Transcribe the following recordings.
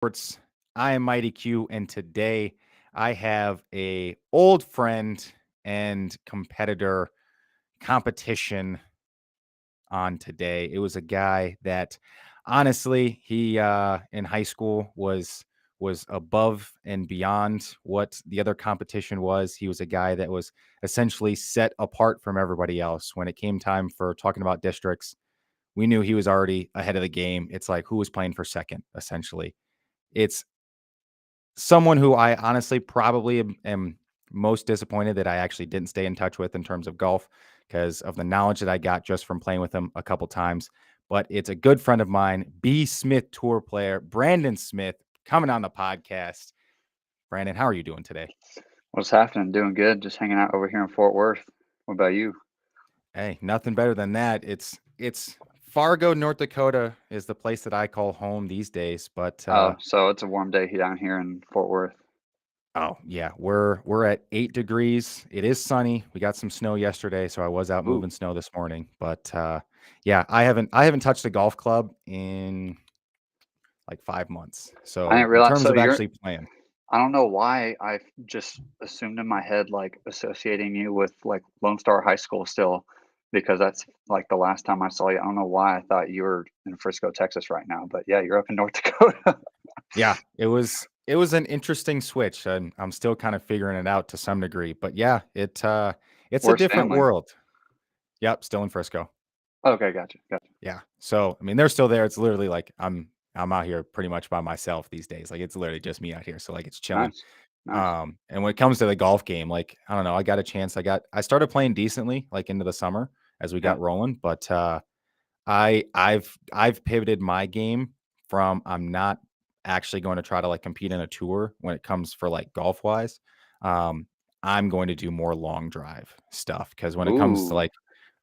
Sports. I am Mighty Q, and today I have a old friend and competition on today. It was a guy that honestly, he in high school was above and beyond what the other competition was. He was a guy that was essentially set apart from everybody else. When it came time for talking about districts, we knew he was already ahead of the game. It's like who was playing for second, essentially. It's someone who I honestly probably am most disappointed that I actually didn't stay in touch with in terms of golf because of the knowledge that I got just from playing with him a couple times. But it's a good friend of mine, B. Smith tour player, Brandon Smith, coming on the podcast. Brandon, how are you doing today? What's happening? Doing good. Just hanging out over here in Fort Worth. What about you? Hey, nothing better than that. It's Fargo, North Dakota is the place that I call home these days. But Oh, so it's a warm day down here in Fort Worth. oh, yeah, we're at 8 degrees. It is sunny. We got some snow yesterday, so I was out Ooh, moving snow this morning. But yeah, I haven't touched a golf club in like 5 months. I So, didn't in realize. terms So of you're. actually playing. I don't know why I just assumed in my head like associating you with like Lone Star High School still, because that's like the last time I saw you. I don't know why I thought you were in Frisco, Texas right now, but yeah, you're up in North Dakota. Yeah, it was an interesting switch, and I'm still kind of figuring it out to some degree. But yeah, it's a Where's different family? world. Yep, still in Frisco. Okay, gotcha, gotcha. Yeah. So, I mean, they're still there. It's literally like I'm out here pretty much by myself these days. Like it's literally just me out here. So like it's chilling. Nice, nice. And when it comes to the golf game, like I don't know, I started playing decently like into the summer as we Yeah. got rolling, but I've pivoted my game from I'm not actually going to try to like compete in a tour when it comes for like golf wise. Um, I'm going to do more long drive stuff because when it comes to Ooh, like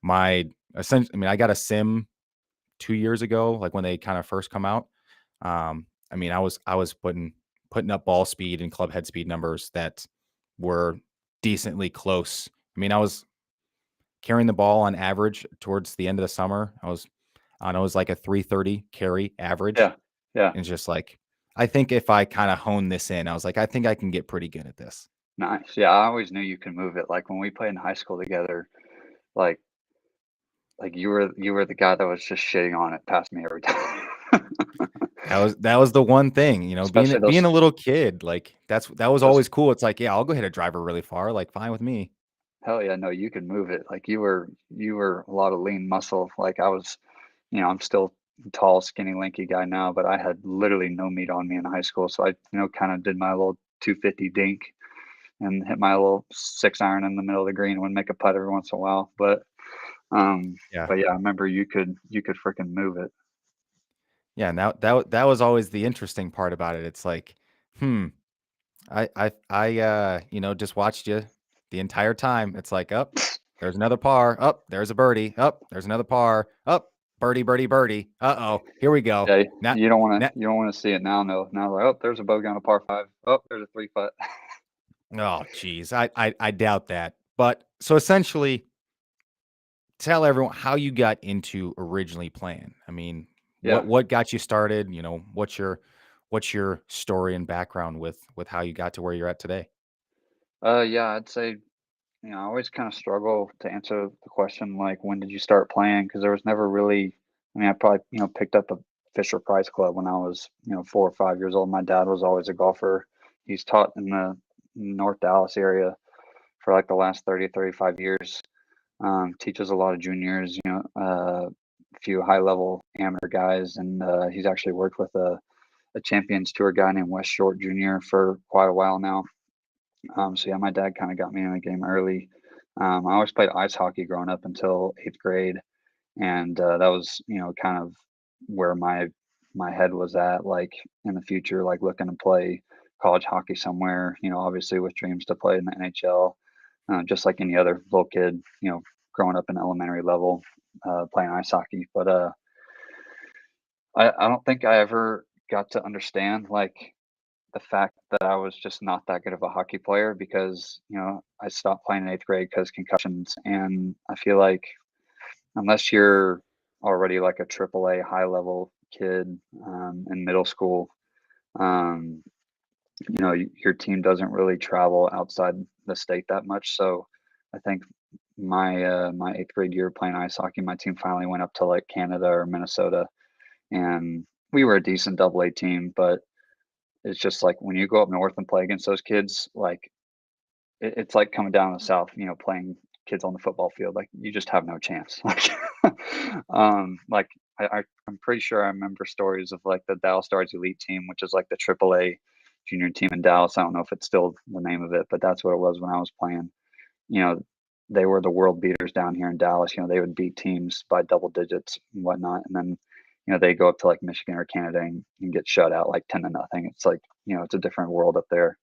my essentially, I mean, I got a sim 2 years ago, like when they kind of first come out. I mean, I was putting up ball speed and club head speed numbers that were decently close. I mean, I was carrying the ball on average towards the end of the summer. I don't know, it was like a 330 carry average. yeah, yeah. And it's just like, I think if I kind of hone this in, I was like, I think I can get pretty good at this. Nice. Yeah, I always knew you could move it. Like when we played in high school together, like like you were the guy that was just shitting on it past me every time. That was the one thing, being Especially those. being a little kid, like that was Those always cool. It's like, yeah, I'll go hit a driver really far, like fine with me. hell yeah, no, you can move it. Like you were a lot of lean muscle. Like I was, I'm still tall, skinny, lanky guy now, but I had literally no meat on me in high school. So I, kind of did my little 250 dink and hit my little 6 iron in the middle of the green and would make a putt every once in a while. Um, Yeah. but yeah, I remember you could freaking move it. Yeah, and that was always the interesting part about it. It's like, hmm, just watched you the entire time. It's like, up, there's another par. Up, there's a birdie. Up, there's another par. Up, birdie, birdie, birdie. Uh-oh, here we go. Yeah, Now, you don't want now, to you don't want to see it now. No, now like, oh, there's a bogey on a par five. Oh, there's a 3 putt. oh, geez, I doubt that. But so essentially, tell everyone how you got into originally playing. I mean, Yeah. what got you started? What's your story and background with how you got to where you're at today? Yeah, I'd say, I always kind of struggle to answer the question like, when did you start playing? Because there was never really. I mean, I probably picked up a Fisher Price Club when I was 4 or 5 years old. My dad was always a golfer. He's taught in the North Dallas area for like the last 30, 35 years. Teaches a lot of juniors, a few high level amateur guys, and he's actually worked with a Champions Tour guy named West Short Jr. for quite a while now. So yeah, my dad kind of got me in the game early. I always played ice hockey growing up until 8th grade, and that was kind of where my head was at, like in the future, like looking to play college hockey somewhere. Obviously with dreams to play in the NHL, just like any other little kid. Growing up in elementary level, playing ice hockey, but I don't think I ever got to understand like the fact that I was just not that good of a hockey player because, I stopped playing in 8th grade because concussions. And I feel like unless you're already like a triple A high level kid in middle school, Um, your team doesn't really travel outside the state that much. So I think my 8th grade year playing ice hockey, my team finally went up to like Canada or Minnesota, and we were a decent double A team, but it's just like when you go up north and play against those kids, like it's like coming down the south, playing kids on the football field. Like you just have no chance. Like I'm pretty sure I remember stories of like the Dallas Stars Elite team, which is like the AAA junior team in Dallas. I don't know if it's still the name of it, but that's what it was when I was playing. You know, they were the world beaters down here in Dallas. They would beat teams by double digits and whatnot, and then they go up to like Michigan or Canada and get shut out like 10-0. It's like it's a different world up there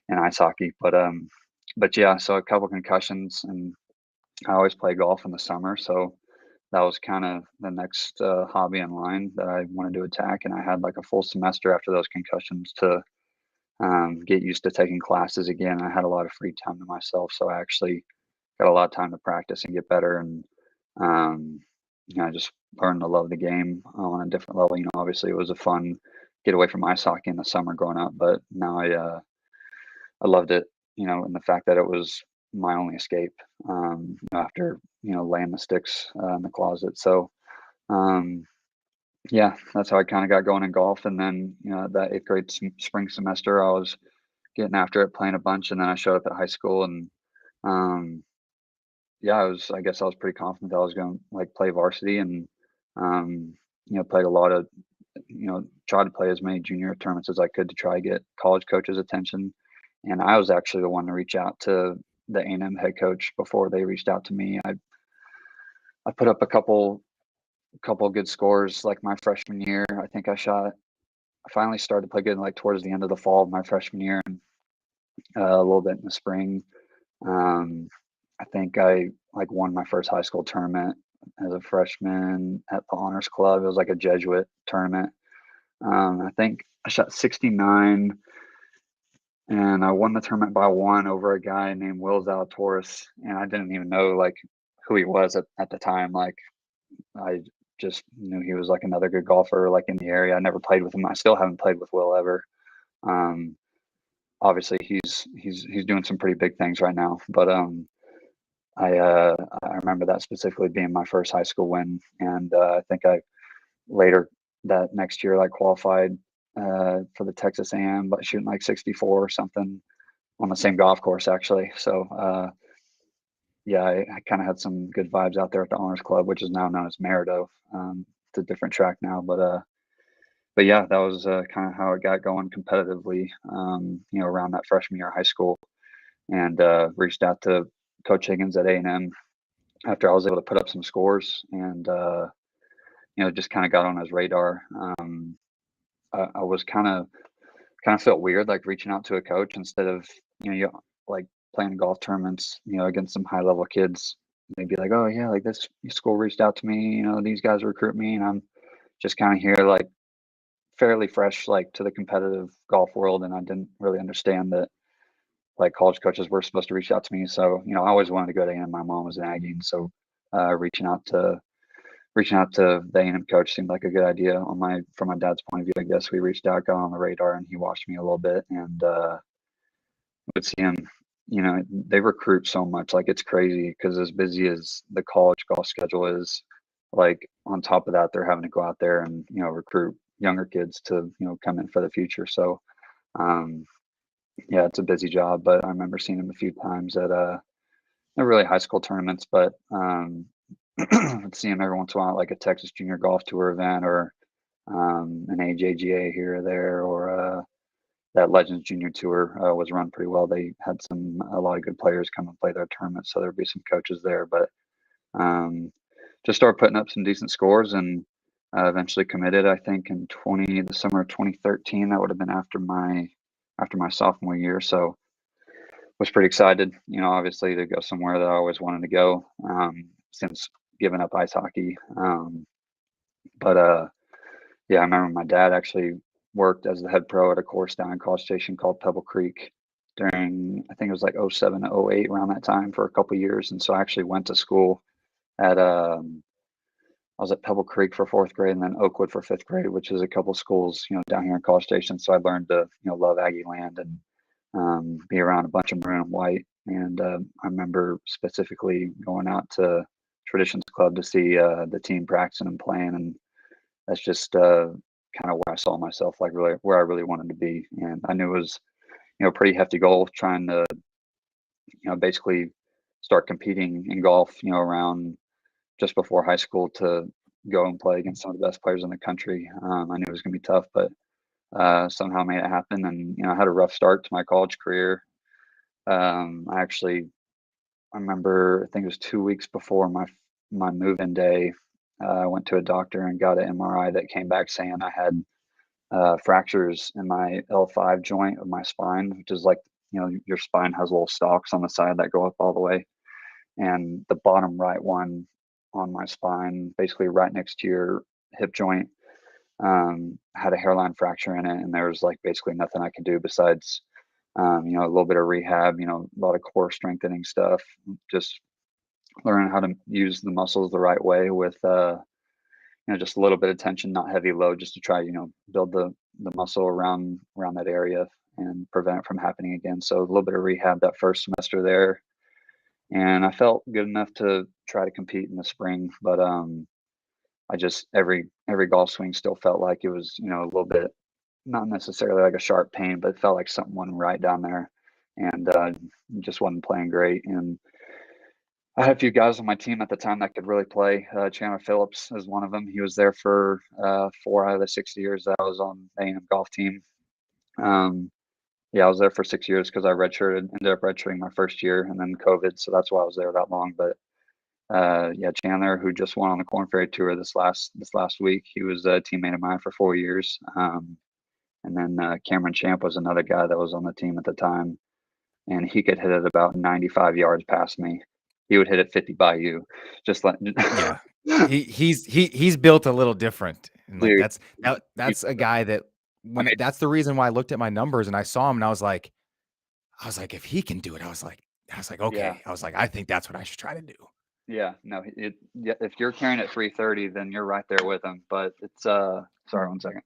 in ice hockey. But yeah, so a couple concussions, and I always play golf in the summer, so that was kind of the next hobby in line that I wanted to attack. And I had like a full semester after those concussions to get used to taking classes again. I had a lot of free time to myself, so I actually got a lot of time to practice and get better. And um, I just learned to love the game on a different level. Obviously it was a fun get away from ice hockey in the summer growing up, but now I loved it, and the fact that it was my only escape, after, laying the sticks, in the closet. So, um, yeah, that's how I kinda got going in golf. And then, that 8th grade spring semester, I was getting after it, playing a bunch, and then I showed up at high school and, um, yeah, I guess I was pretty confident that I was gonna, like, play varsity and, played a lot of tried to play as many junior tournaments as I could to try to get college coaches' attention. And I was actually the one to reach out to the A&M head coach before they reached out to me. I put up a couple good scores like my freshman year. I finally started to play good like towards the end of the fall of my freshman year, and a little bit in the spring. Um, I think I like won my first high school tournament as a freshman at the Honors Club. It was like a Jesuit tournament. I think I shot 69, and I won the tournament by one over a guy named Will Zalatoris, and I didn't even know like who he was at the time. Like I just knew he was like another good golfer like in the area. I never played with him. I still haven't played with Will ever. Um, Obviously he's doing some pretty big things right now, but I remember that specifically being my first high school win, and I think I later that next year like qualified for the Texas A&M, but shooting like 64 or something on the same golf course actually. So yeah, I kind of had some good vibes out there at the Honors Club, which is now known as Merido. It's a different track now, but yeah, that was kind of how it got going competitively. Around that freshman year of high school, and reached out to Coach Higgins at A&M after I was able to put up some scores, and just kind of got on his radar. I was kind of felt weird like reaching out to a coach instead of like playing golf tournaments against some high level kids. They'd be like, oh yeah, like this school reached out to me, these guys recruit me, and I'm just kind of here like fairly fresh like to the competitive golf world, and I didn't really understand that like college coaches were supposed to reach out to me. So I always wanted to go to A&M. My mom was an Aggie, and so reaching out to the A&M coach seemed like a good idea on my from my dad's point of view. I guess we reached out, got on the radar, and he watched me a little bit, and would see him. They recruit so much, like it's crazy because as busy as the college golf schedule is, like on top of that, they're having to go out there and recruit younger kids to come in for the future. So um, yeah, it's a busy job, but I remember seeing him a few times at not really high school tournaments, but I'd see him every once in a while at like a Texas Junior Golf Tour event or an AJGA here or there, or that Legends Junior Tour was run pretty well. They had a lot of good players come and play their tournament, so there'd be some coaches there. But um, just started putting up some decent scores, and eventually committed. I think in the summer of 2013. That would have been after my sophomore year. So was pretty excited, obviously to go somewhere that I always wanted to go since giving up ice hockey. But yeah, I remember my dad actually worked as the head pro at a course down in College Station called Pebble Creek during, I think it was like '07 to '08 around that time for a couple years. And so I actually went to school at I was at Pebble Creek for 4th grade and then Oakwood for 5th grade, which is a couple schools, down here in College Station. So I learned to, love Aggie land and be around a bunch of maroon and white. And I remember specifically going out to Traditions Club to see the team practicing and playing, and that's just kind of where I saw myself, like really where I really wanted to be. And I knew it was, a pretty hefty goal trying to, basically start competing in golf, around just before high school to go and play against some of the best players in the country. I knew it was going to be tough, but somehow made it happen. And I had a rough start to my college career. I remember, I think it was 2 weeks before my move-in day. I went to a doctor and got an MRI that came back saying I had fractures in my L5 joint of my spine, which is like your spine has little stalks on the side that go up all the way, and the bottom right one on my spine, basically right next to your hip joint, had a hairline fracture in it, and there was like basically nothing I could do besides, a little bit of rehab, a lot of core strengthening stuff, just learning how to use the muscles the right way with, just a little bit of tension, not heavy load, just to try, build the muscle around that area and prevent it from happening again. So a little bit of rehab that first semester there, and I felt good enough to try to compete in the spring, but I just every golf swing still felt like it was, a little bit, not necessarily like a sharp pain, but it felt like something wasn't right down there, and just wasn't playing great. And I had a few guys on my team at the time that could really play. Chandler Phillips is one of them. He was there for 4 out of the 6 years that I was on the A&M golf team. Um, yeah, I was there for 6 years because I redshirted, ended up redshirting my first year, and then COVID, so that's why I was there that long. But yeah, Chandler, who just won on the Corn Ferry Tour this last week, he was a teammate of mine for 4 years. And then Cameron Champ was another guy that was on the team at the time, and he could hit it about 95 yards past me. He would hit it 50 by you, just like Yeah. He's built a little different, and, like, dude. that's a guy that I when mean, that's the reason why I looked at my numbers and I saw him and I was like, "If he can do it," yeah, "Okay." I was like, "I think that's what I should try to do." yeah, no, yeah, if you're carrying at 330, then you're right there with him. But it's sorry, one second.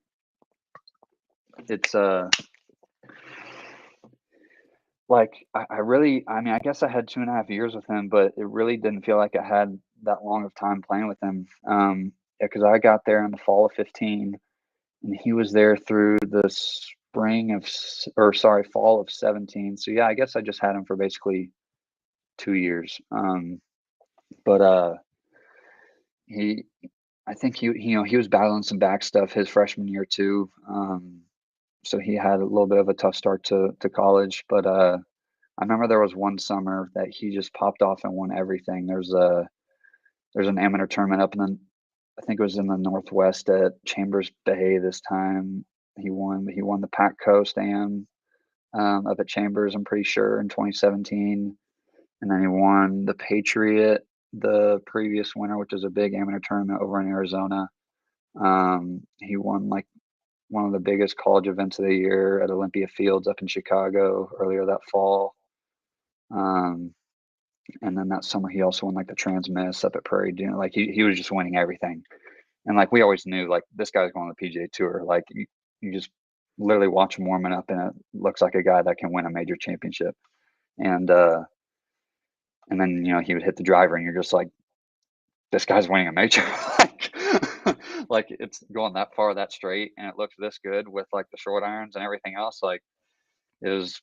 It's like I really, I mean, I guess I had 2.5 years with him, but it really didn't feel like I had that long of time playing with him. Yeah, because I got there in the fall of 15, and he was there through the fall of 17. So yeah, I guess I just had him for basically 2 years. But he, I think he was battling some back stuff his freshman year too. So he had a little bit of a tough start to college. But I remember there was one summer that he just popped off and won everything. There's an amateur tournament up in the, I think it was in the Northwest at Chambers Bay this time. He won the Pac Coast Am up at Chambers, I'm pretty sure, in 2017, and then he won the Patriot the previous winter, which is a big amateur tournament over in Arizona. He won like one of the biggest college events of the year at Olympia Fields up in Chicago earlier that fall. Um, and then that summer he also won like the Transmiss up at Prairie Dune. Like he was just winning everything. And like we always knew like this guy's going on the PGA Tour. Like you just literally watch him warming up and it looks like a guy that can win a major championship. And and then he would hit the driver and you're just like, this guy's winning a major. like like it's going that far that straight and it looks this good with like the short irons and everything else. Like it was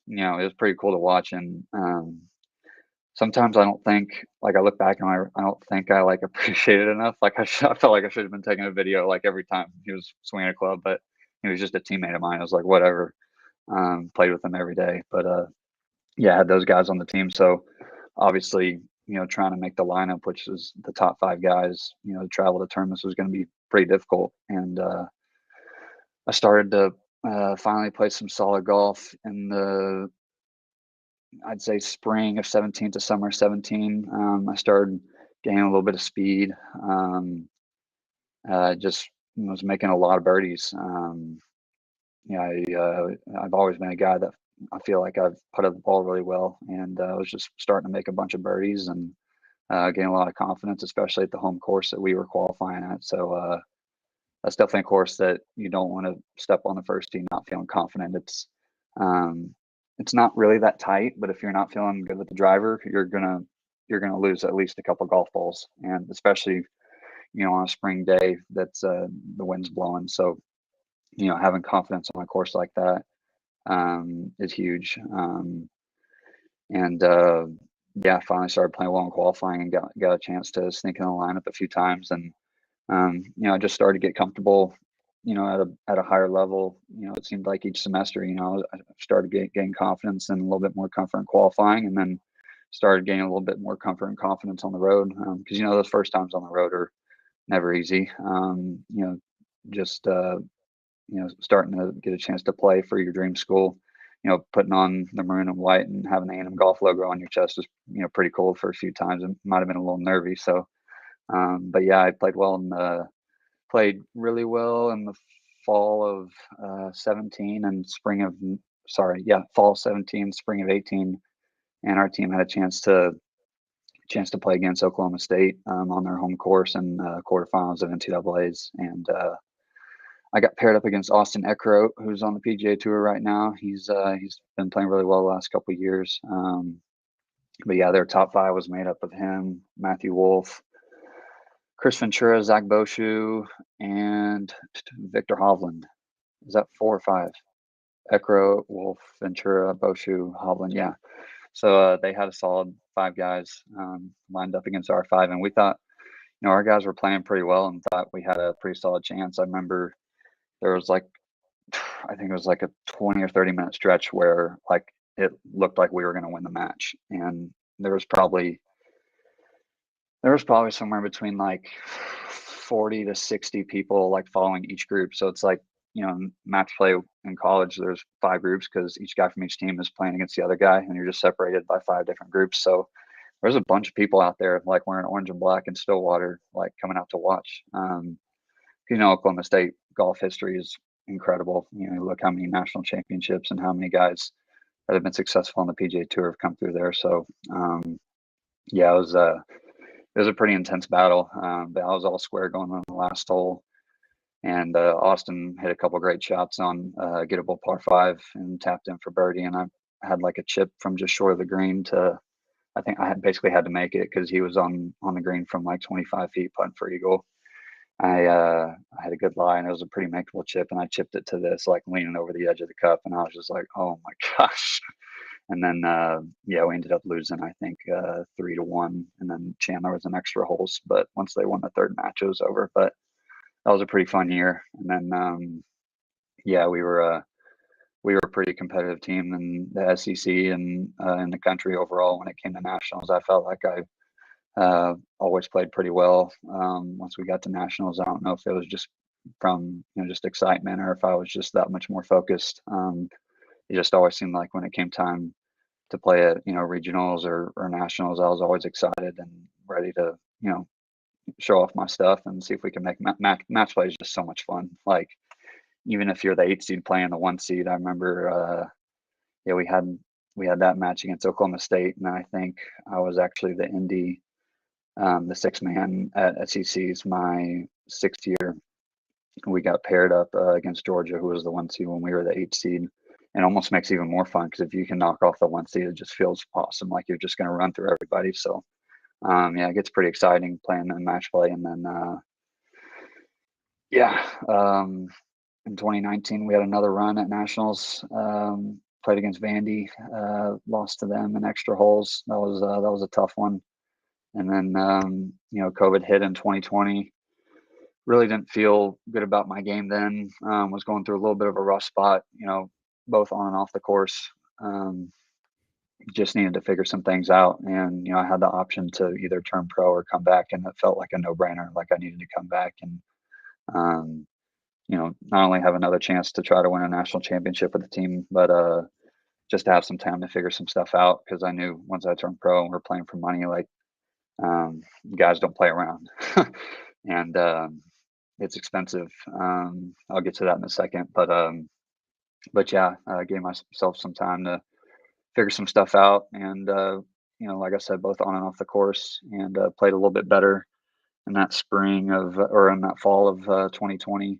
pretty cool to watch. And sometimes I don't think, like, I look back and I don't think I, like, appreciate it enough. Like, I felt like I should have been taking a video, like, every time he was swinging a club, but he was just a teammate of mine. I was like, "Whatever." Played with him every day, but, yeah, I had those guys on the team, so obviously, trying to make the lineup, which is the top 5 guys, to travel to tournaments was gonna be pretty difficult, and, I started to, finally play some solid golf in the, I'd say, spring of 17 to summer 17. I started gaining a little bit of speed. Just was making a lot of birdies. I've always been a guy that I feel like I've put up the ball really well, and I was just starting to make a bunch of birdies. And gain a lot of confidence, especially at the home course that we were qualifying at. So that's definitely a course that you don't want to step on the first tee not feeling confident. Um, it's not really that tight, but if you're not feeling good with the driver, you're gonna lose at least a couple golf balls, and especially on a spring day that's the wind's blowing. So having confidence on a course like that is huge. And yeah, finally started playing well in qualifying and got a chance to sneak in the lineup a few times, and I just started to get comfortable, at a higher level. It seemed like each semester, I started getting confidence and a little bit more comfort in qualifying, and then started gaining a little bit more comfort and confidence on the road. Because those first times on the road are never easy. Just starting to get a chance to play for your dream school. Putting on the maroon and white and having the A&M golf logo on your chest was pretty cool for a few times. It might have been a little nervy. So, but yeah, I played really well in the fall of 17 and fall 17, spring of 18, and our team had a chance to play against Oklahoma State on their home course in quarterfinals of NCAA's, and I got paired up against Austin Eckroat, who's on the PGA Tour right now. He's been playing really well the last couple of years. But yeah, their top five was made up of him, Matthew Wolf, Chris Ventura, Zach Boshu, and Victor Hovland. Is that four or five? Eckroat, Wolf, Ventura, Boshu, Hovland. Yeah. So they had a solid five guys lined up against our five, and we thought, our guys were playing pretty well and thought we had a pretty solid chance. I remember there was I think it was like a 20 or 30-minute stretch where it looked like we were going to win the match, and there was probably somewhere between 40 to 60 people following each group. So it's match play in college. There's five groups because each guy from each team is playing against the other guy, and you're just separated by five different groups. So there's a bunch of people out there wearing orange and black in Stillwater, coming out to watch. Oklahoma State golf history is incredible. Look how many national championships and how many guys that have been successful on the PGA Tour have come through there. So yeah, it was a pretty intense battle. But I was all square going on the last hole, and Austin hit a couple great shots on gettable par five and tapped in for birdie, and I had a chip from just short of the green to. I think I basically had to make it because he was on the green from 25 feet putting for eagle. I had a good lie, and it was a pretty makeable chip, and I chipped it to this leaning over the edge of the cup, and I was just like, oh my gosh. And then yeah, we ended up losing, I think 3-1, and then Chandler was an extra holes, but once they won the third match, it was over. But that was a pretty fun year. And then yeah, we were a pretty competitive team in the SEC and in the country overall. When it came to nationals, I felt like I always played pretty well. Once we got to nationals, I don't know if it was just from just excitement or if I was just that much more focused. It just always seemed like when it came time to play at regionals or nationals, I was always excited and ready to show off my stuff and see if we can make match play is just so much fun. Even if you're the 8 seed playing the 1 seed, I remember yeah, we had that match against Oklahoma State, and I think I was actually the Indy. The six man at SEC's my 6th year. We got paired up against Georgia, who was the 1 seed when we were the 8 seed. And almost makes it even more fun because if you can knock off the 1 seed, it just feels awesome. Like you're just going to run through everybody. So, yeah, it gets pretty exciting playing in match play. And then, yeah, in 2019, we had another run at nationals. Played against Vandy, lost to them in extra holes. That was a tough one. And then, COVID hit in 2020. Really didn't feel good about my game then. Was going through a little bit of a rough spot, both on and off the course. Just needed to figure some things out. And, I had the option to either turn pro or come back. And it felt like a no brainer. Like I needed to come back and, not only have another chance to try to win a national championship with the team, but just to have some time to figure some stuff out. Because I knew once I turned pro and we're playing for money, guys don't play around. And it's expensive. I'll get to that in a second, but yeah, I gave myself some time to figure some stuff out, and like I said, both on and off the course, and played a little bit better in that spring of or in that fall of 2020.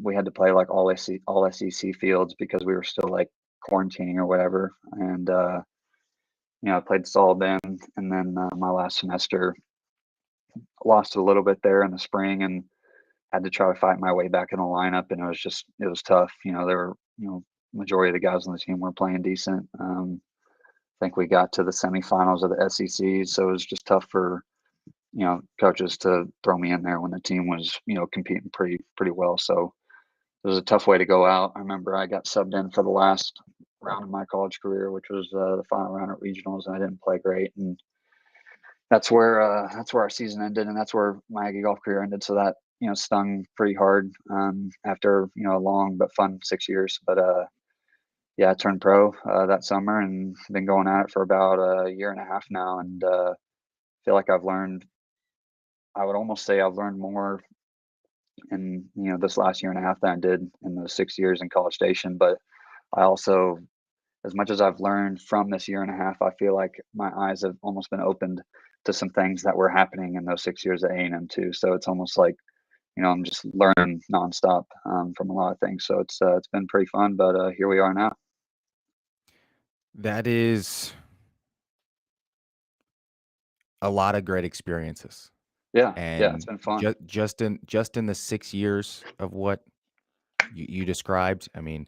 We had to play like all SEC fields because we were still like quarantining or whatever, and I played solid then, and then my last semester lost a little bit there in the spring, and had to try to fight my way back in the lineup, and it was tough. There were majority of the guys on the team were playing decent. I think we got to the semifinals of the SEC, so it was just tough for coaches to throw me in there when the team was competing pretty well. So it was a tough way to go out. I remember I got subbed in for the last round of my college career, which was the final round at regionals, and I didn't play great. And that's where our season ended, and that's where my Aggie golf career ended. So that stung pretty hard after a long but fun 6 years. But yeah, I turned pro that summer and been going at it for about a year and a half now, and feel like I've learned. I would almost say I've learned more in this last year and a half than I did in those 6 years in College Station. But I also, as much as I've learned from this year and a half, I feel like my eyes have almost been opened to some things that were happening in those 6 years at A&M too. So it's almost like I'm just learning nonstop from a lot of things. So it's been pretty fun. But here we are now. That is a lot of great experiences, Yeah, yeah, it's and been fun. just in the 6 years of what you described, I mean,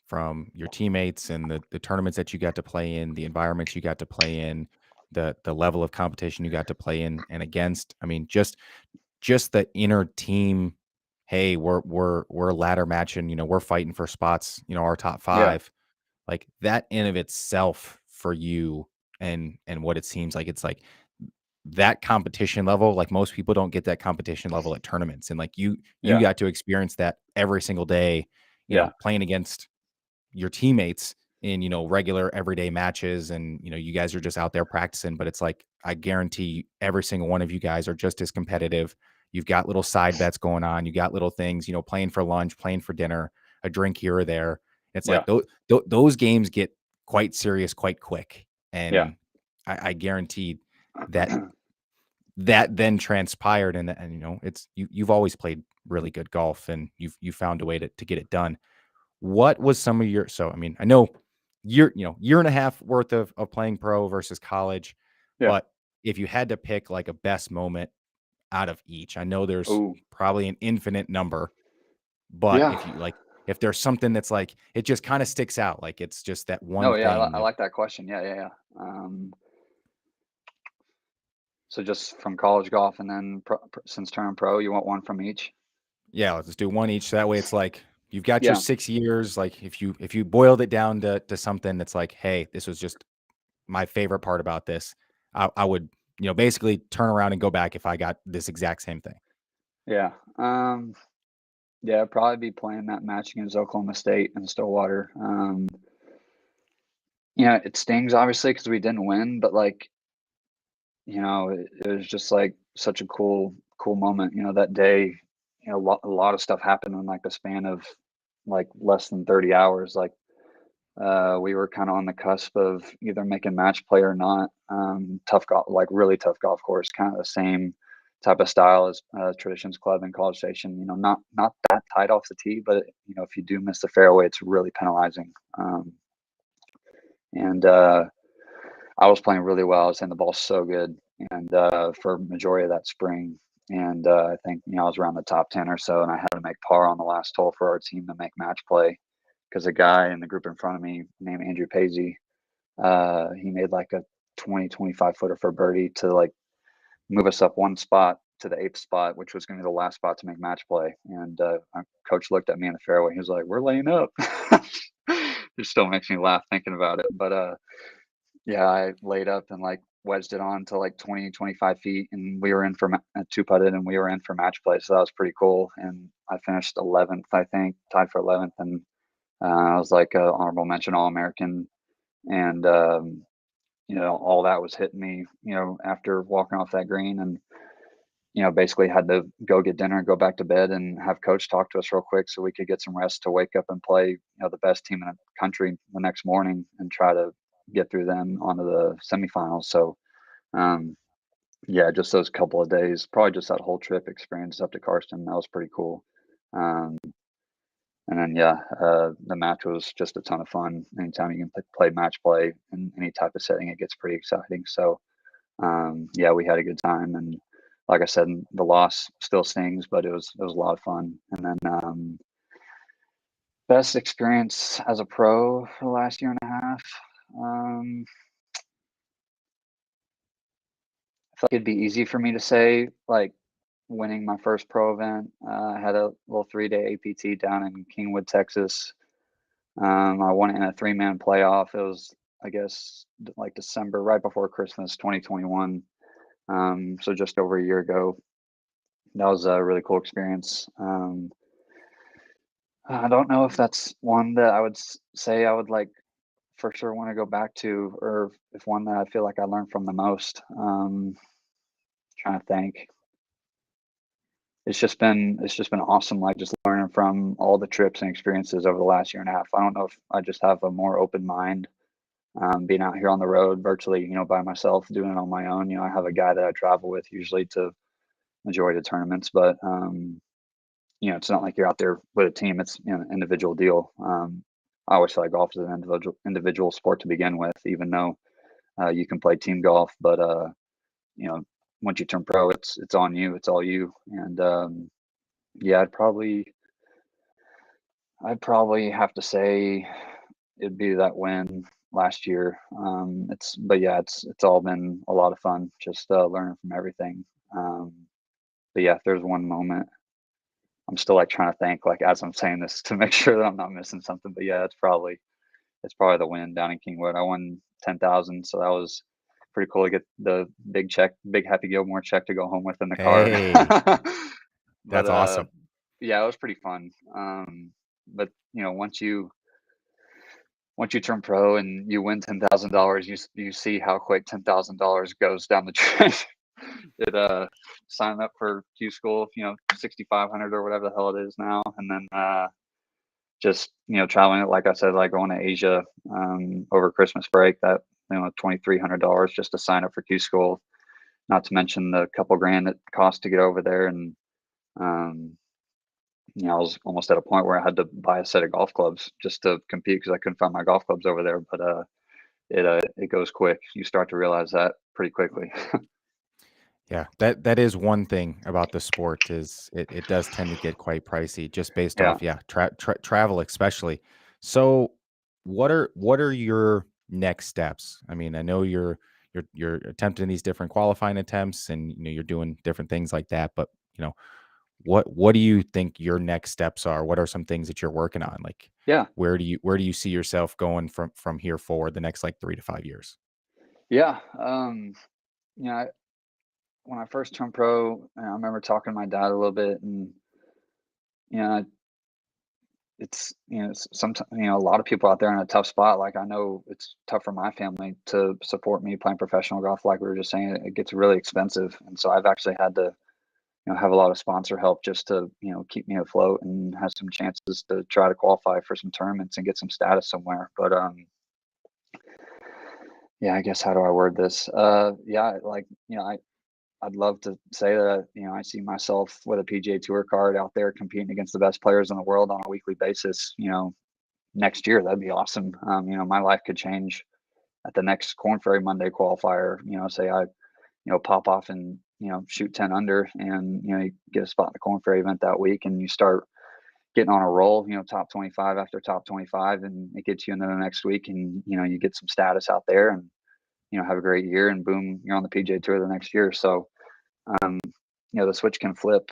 from your teammates and the tournaments that you got to play in, the environments you got to play in, the level of competition you got to play in and against. I mean, just the inner team, hey, we're ladder matching, we're fighting for spots, our top Yeah, 5. Like that in of itself for you and what it seems like it's like that competition level, like most people don't get that competition level at tournaments. And like you yeah, got to experience that every single day, yeah, playing against your teammates in, regular everyday matches and, you guys are just out there practicing, but it's like, I guarantee every single one of you guys are just as competitive. You've got little side bets going on. You got little things, playing for lunch, playing for dinner, a drink here or there. It's yeah, like those games get quite serious quite quick. yeah, And I guaranteed that that then transpired and it's you've always played really good golf and you found a way to get it done. What was some of your so I mean, I know year and a half worth of playing pro versus college, yeah. but if you had to pick like a best moment out of each, I know there's Oh, probably an infinite number, but yeah. if you like if there's something that's like it just kind of sticks out, like it's just that one No, yeah, thing I you like that question. Yeah, yeah, yeah. So just from college golf and then since turning pro, you want one from each? yeah, let's just do one each. So that way it's like you've got your Yeah, 6 years. Like if you boiled it down to something that's like, hey, this was just my favorite part about this, I would, basically turn around and go back if I got this exact same thing. yeah. Yeah, I'd probably be playing that match against Oklahoma State and Stillwater. It stings obviously because we didn't win, but like, it was just like such a cool moment. That day, a lot of stuff happened in like the span of like less than 30 hours. Like, we were kind of on the cusp of either making match play or not. Tough golf, like really tough golf course, kind of the same type of style as Traditions Club and College Station. Not that tight off the tee, but if you do miss the fairway, it's really penalizing. And I was playing really well. I was hitting the ball so good, and for majority of that spring. And I think I was around the top 10 or so, and I had to make par on the last hole for our team to make match play because a guy in the group in front of me named Andrew Paisley, he made like a 25 footer for birdie to like move us up one spot to the eighth spot, which was going to be the last spot to make match play. And our coach looked at me in the fairway. He was like, "We're laying up." It still makes me laugh thinking about it. But yeah, I laid up and like wedged it on to like 20, 25 feet, and we were in for two putted, and we were in for match play. So that was pretty cool. And I finished 11th, I think, tied for 11th, and I was like a honorable mention All American, and all that was hitting me, after walking off that green, and basically had to go get dinner and go back to bed and have coach talk to us real quick so we could get some rest to wake up and play, the best team in the country the next morning and try to get through them onto the semifinals. So, um, yeah, just those couple of days, probably just that whole trip experience up to Karsten, that was pretty cool. Um, and then, yeah, the match was just a ton of fun. Anytime you can play match play in any type of setting, it gets pretty exciting. So, yeah, we had a good time, and like I said, the loss still stings, but it was a lot of fun. And then, best experience as a pro for the last year and a half. Um, I feel like it'd be easy for me to say, like, winning my first pro event. I had a little 3-day APT down in Kingwood, Texas. I won it in a three-man playoff. It was, I guess, like December, right before Christmas, 2021. So just over a year ago. That was a really cool experience. I don't know if that's one that I would say I would like for sure want to go back to, or if one that I feel like I learned from the most. Trying to think. It's just been awesome, like, just learning from all the trips and experiences over the last year and a half. I don't know if I just have a more open mind, being out here on the road virtually, by myself, doing it on my own. I have a guy that I travel with usually to majority of tournaments, but, it's not like you're out there with a team. It's, an individual deal. I always feel like golf is an individual sport to begin with, even though, you can play team golf, but, you know, once you turn pro, it's on you. It's all you. And, yeah, I'd probably have to say it'd be that win last year. But yeah, it's all been a lot of fun, just learning from everything. Um, but yeah, if there's one moment, I'm still like trying to think like as I'm saying this to make sure that I'm not missing something. But yeah, it's probably the win down in Kingwood. I won 10,000, so that was pretty cool to get the big check, big Happy Gilmore check to go home with in the car. Hey, But that's awesome. yeah, it was pretty fun. But once you turn pro and you win $10,000, you see how quick $10,000 goes down the drain. It sign up for Q school, 6,500 or whatever the hell it is now, and then just traveling. Like I said, like going to Asia over Christmas break. That $2,300 just to sign up for Q school. Not to mention the couple grand it cost to get over there, and um, I was almost at a point where I had to buy a set of golf clubs just to compete because I couldn't find my golf clubs over there. But it goes quick. You start to realize that pretty quickly. Yeah, that is one thing about the sport is it does tend to get quite pricey just based Yeah, off, yeah, travel especially. So, what are your next steps? I mean, I know you're attempting these different qualifying attempts and you're doing different things like that, but what do you think your next steps are? What are some things that you're working on? Like yeah, where do you see yourself going from here forward the next like 3 to 5 years? yeah. You know, I, when I first turned pro, I remember talking to my dad a little bit, and you know, sometimes a lot of people out there in a tough spot. Like I know it's tough for my family to support me playing professional golf. Like we were just saying, it gets really expensive, and so I've actually had to have a lot of sponsor help just to keep me afloat and have some chances to try to qualify for some tournaments and get some status somewhere. But yeah, I guess how do I word this? Yeah, like I'd love to say that, I see myself with a PGA Tour card out there competing against the best players in the world on a weekly basis, next year. That'd be awesome. My life could change at the next Corn Ferry Monday qualifier. Say I, pop off and, shoot 10 under and, you get a spot in the Corn Ferry event that week and you start getting on a roll, top 25 after top 25, and it gets you into the next week and, you get some status out there and, have a great year and boom, you're on the PGA Tour the next year. So, um, the switch can flip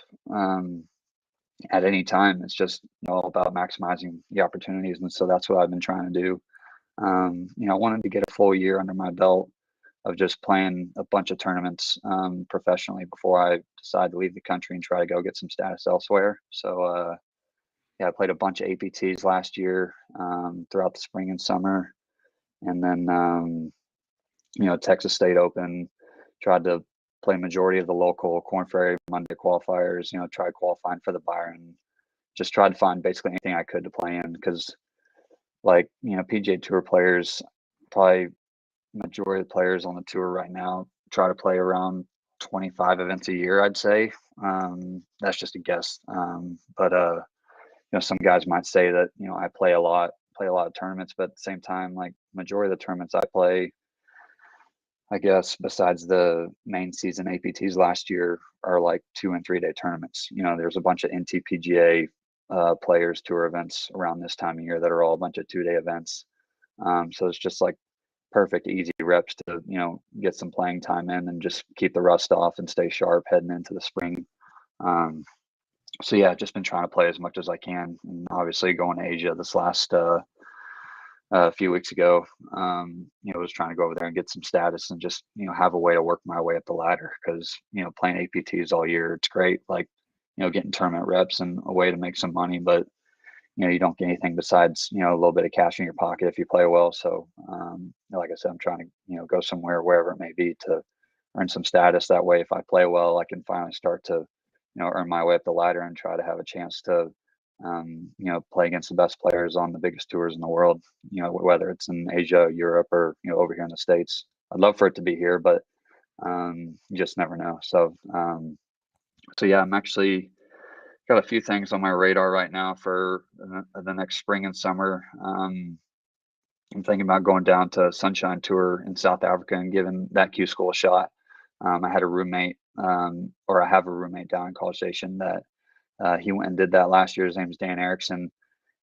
at any time. It's just all about maximizing the opportunities, and so that's what I've been trying to do. I wanted to get a full year under my belt of just playing a bunch of tournaments professionally before I decide to leave the country and try to go get some status elsewhere. So yeah, I played a bunch of APTs last year throughout the spring and summer, and then Texas State Open. Tried to play majority of the local Corn Ferry Monday qualifiers. Tried qualifying for the Byron. Just tried to find basically anything I could to play in because, like, PGA Tour players probably majority of the players on the tour right now try to play around 25 events a year, I'd say. That's just a guess. But some guys might say that, I play a lot of tournaments, but at the same time, like majority of the tournaments I play, I guess besides the main season APTs last year are like 2 and 3 day tournaments. There's a bunch of NTPGA players tour events around this time of year that are all a bunch of 2 day events. So it's just like perfect, easy reps to, get some playing time in and just keep the rust off and stay sharp heading into the spring. Um, so yeah, just been trying to play as much as I can, and obviously going to Asia this last a few weeks ago, was trying to go over there and get some status and just, have a way to work my way up the ladder because, playing APTs all year, it's great. Like, getting tournament reps and a way to make some money, but you don't get anything besides, a little bit of cash in your pocket if you play well. So, like I said, I'm trying to, go somewhere, wherever it may be, to earn some status. That way, if I play well, I can finally start to, earn my way up the ladder and try to have a chance to, play against the best players on the biggest tours in the world, whether it's in Asia, Europe, or, over here in the States. I'd love for it to be here, but you just never know. So yeah, I'm actually got a few things on my radar right now for the next spring and summer. I'm thinking about going down to Sunshine Tour in South Africa and giving that Q school a shot. I had a roommate, or I have a roommate down in College Station that he went and did that last year. His name's Dan Erickson,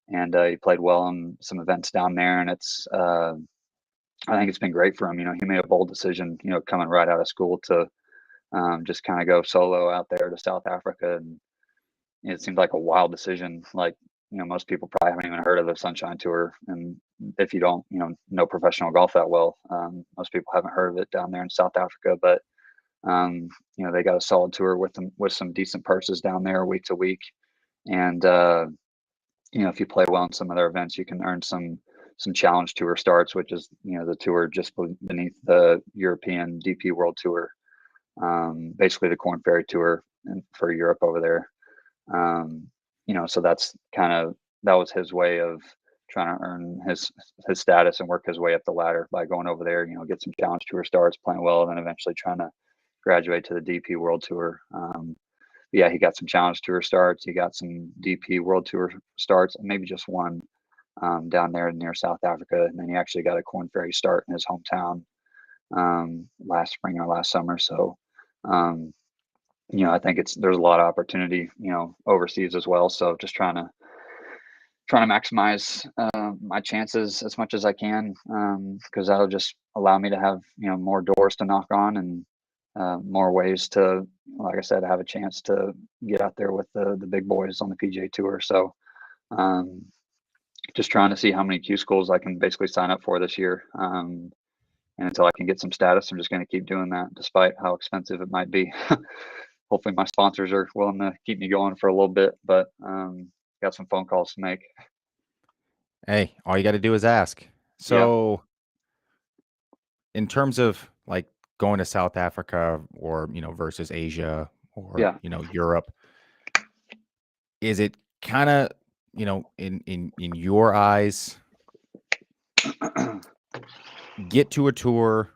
and he played well in some events down there. And I think it's been great for him. He made a bold decision, coming right out of school to just kind of go solo out there to South Africa, and it seemed like a wild decision. Like, most people probably haven't even heard of the Sunshine Tour. And if you don't, know professional golf that well, most people haven't heard of it down there in South Africa. But, they got a solid tour with them with some decent purses down there week to week. And, if you play well in some of their events, you can earn some challenge tour starts, which is, the tour just beneath the European DP World Tour, basically the Corn Ferry Tour for Europe over there. So that was his way of trying to earn his status and work his way up the ladder by going over there, get some challenge tour starts, playing well, and then eventually trying to graduate to the DP World Tour. Yeah, he got some challenge tour starts. He got some DP World Tour starts, and maybe just one down there near South Africa. And then he actually got a Corn Ferry start in his hometown last spring or last summer. So, I think there's a lot of opportunity, overseas as well. So just trying to maximize my chances as much as I can, because that'll just allow me to have, more doors to knock on, and more ways to, like I said, have a chance to get out there with the big boys on the PGA Tour. So um, just trying to see how many Q schools I can basically sign up for this year. And until I can get some status, I'm just going to keep doing that, despite how expensive it might be. Hopefully my sponsors are willing to keep me going for a little bit, but got some phone calls to make. Hey, all you got to do is ask. Yeah. So, in terms of like going to South Africa or, versus Asia or, Yeah. Europe, is it kind of, in your eyes, get to a tour,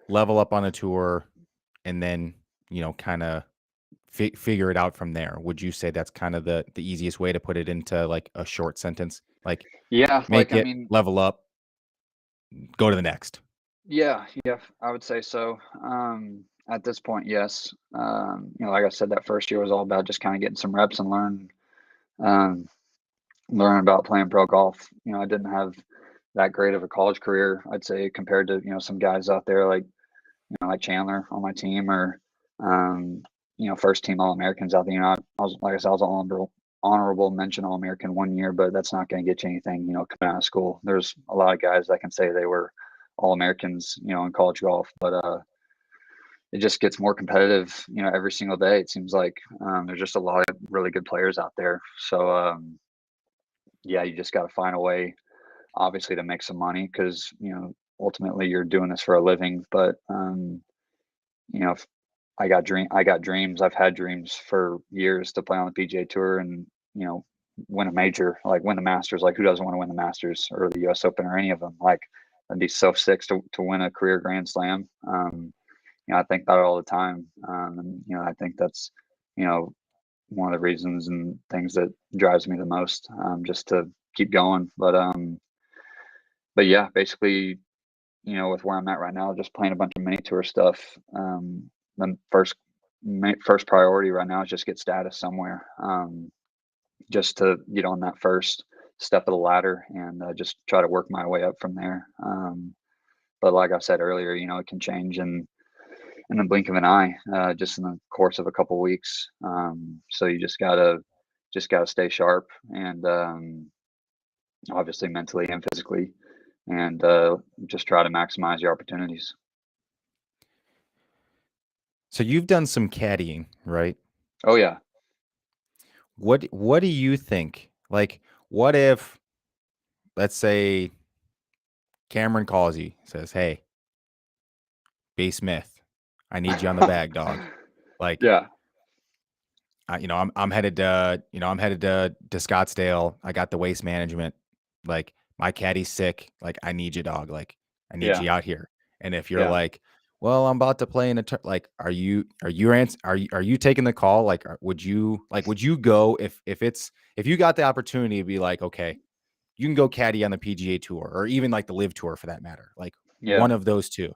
level up on a tour, and then, kind of figure it out from there? Would you say that's kind of the easiest way to put it into like a short sentence? Like Yeah. Like, make I it, mean, level up, go to the next. yeah, I would say so. At this point, yes. Like I said, that first year was all about just kind of getting some reps and um, learn about playing pro golf. I didn't have that great of a college career, I'd say, compared to, some guys out there like, like Chandler on my team, or, first team All-Americans out there. I was, like I said, I was honorable mention All-American one year, but that's not going to get you anything, coming out of school. There's a lot of guys that can say they were All-Americans, in college golf, but it just gets more competitive, every single day. It seems like there's just a lot of really good players out there. So, yeah, you just got to find a way, obviously, to make some money because, ultimately you're doing this for a living. But, if I got dreams. I've had dreams for years to play on the PGA Tour and, win a major, like win the Masters. Like, who doesn't want to win the Masters or the US Open or any of them? Like, I'd be so sick to win a career Grand Slam. I think about it all the time, and I think that's you know one of the reasons and things that drives me the most, just to keep going. But yeah, basically, with where I'm at right now, just playing a bunch of mini tour stuff. The first priority right now is just get status somewhere, just to get on that first step of the ladder and just try to work my way up from there. But like I said earlier, it can change in the blink of an eye, just in the course of a couple weeks. So you just gotta stay sharp and obviously mentally and physically, and just try to maximize your opportunities. So you've done some caddying, right? Oh yeah, What do you think? Like, what if, let's say, Cameron calls you, says, "Hey, B. Smith, I need you on the bag, dog." Like, yeah, I'm headed to Scottsdale. I got the waste management. Like, my caddy's sick. Like, I need you, dog. Like, I need yeah, you out here. And if you're yeah. like, well, I'm about to play in like, are you taking the call? Like, would you go if you got the opportunity to be like, okay, you can go caddy on the PGA tour or even like the live tour for that matter, like Yeah. one of those two,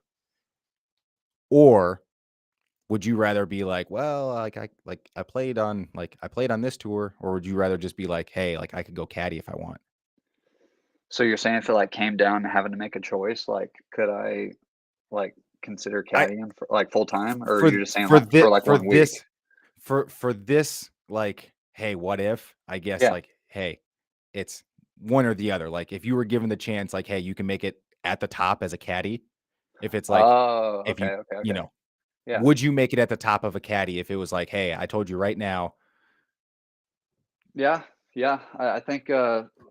or would you rather be like, well, I played on this tour, or would you rather just be like, hey, like I could go caddy if I want? So you're saying if it like came down to having to make a choice, like could I like consider I caddying for like full time, or for you're just saying for like this for like for 1 week? this for this like, hey, what if? I guess Yeah. like, hey, it's one or the other. Like if you were given the chance, like, hey, you can make it at the top as a caddy. If it's like, Oh, if okay, you okay, you okay. know, Yeah. would you make it at the top of a caddy if it was like, hey, I told you right now. Yeah, yeah. I think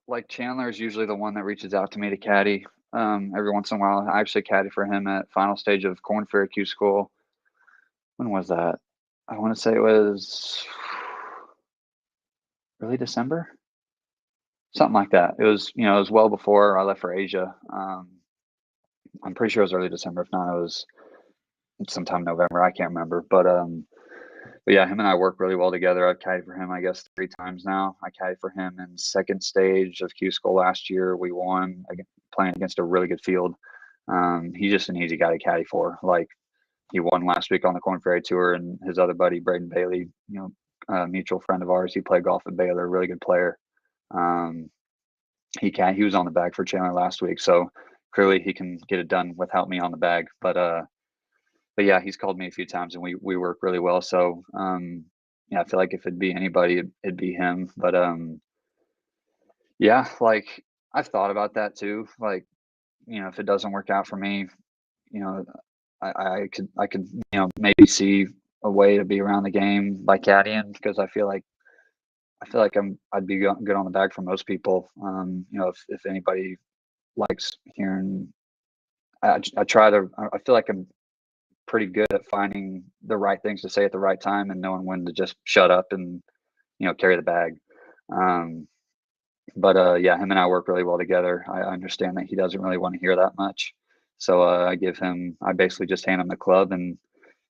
like Chandler is usually the one that reaches out to me to caddy. Every once in a while, I actually caddy for him at final stage of Corn Ferry Q School. When was that? I want to say it was early December, something like that. It was well before I left for Asia. I'm pretty sure it was early December. If not, it was sometime November. I can't remember, but yeah, him and I work really well together. I've caddied for him, I guess, 3 times now. I caddied for him in second stage of Q School last year. We won playing against a really good field. He's just an easy guy to caddy for. Like he won last week on the Corn Ferry Tour, and his other buddy Braden Bailey, a mutual friend of ours, he played golf at Baylor, really good player. Um, he was on the bag for Chandler last week, so clearly he can get it done without me on the bag. But yeah, he's called me a few times and we work really well. So yeah, I feel like if it'd be anybody, it'd be him. But yeah, like I've thought about that too. Like, if it doesn't work out for me, you know, I could maybe see a way to be around the game by caddying, because I feel like I'd be good on the bag for most people. If anybody likes hearing, I try to. I feel like I'm pretty good at finding the right things to say at the right time and knowing when to just shut up and carry the bag. Um, but yeah, him and I work really well together. I understand that he doesn't really want to hear that much, so I basically just hand him the club and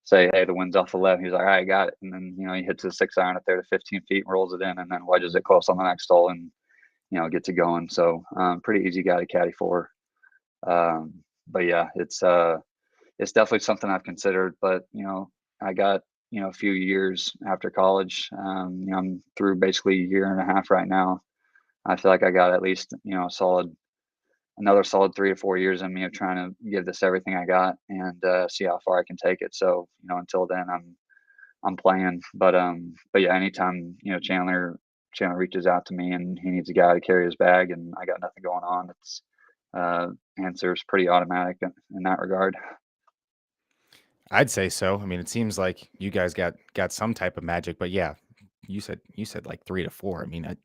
say, "Hey, the wind's off the left." He's like, "All right, got it." And then he hits his 6 iron up there to 15 feet and rolls it in, and then wedges it close on the next hole and gets it going. So pretty easy guy to caddy for. But yeah, it's definitely something I've considered, but I got a few years after college. I'm through basically a year and a half right now. I feel like I got at least another solid 3 to 4 years in me of trying to give this everything I got and see how far I can take it. So until then, I'm playing. But yeah, anytime Chandler reaches out to me and he needs a guy to carry his bag and I got nothing going on, it's uh, answer's pretty automatic in that regard. I'd say so. I mean, it seems like you guys got some type of magic, but yeah, you said like 3 to 4. I mean,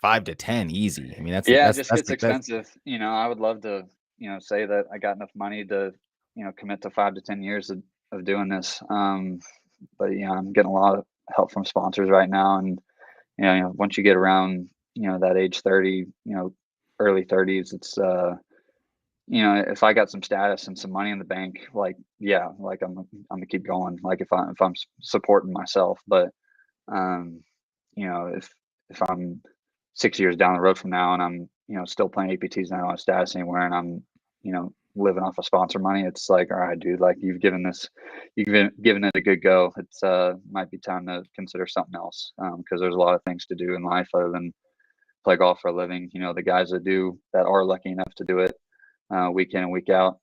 5 to 10, easy. I mean, Yeah, it just gets expensive. I would love to, say that I got enough money to, commit to 5 to 10 years of doing this. But I'm getting a lot of help from sponsors right now, and once you get around, that age 30, early 30s, it's if I got some status and some money in the bank, like, yeah, like I'm gonna keep going. Like if I'm supporting myself, but um, if I'm 6 years down the road from now and I'm still playing APTs and I don't have status anywhere and I'm living off of sponsor money, it's like, all right, dude, like you've given it a good go. It's might be time to consider something else because there's a lot of things to do in life other than play golf for a living. The guys that are lucky enough to do it week in and week out.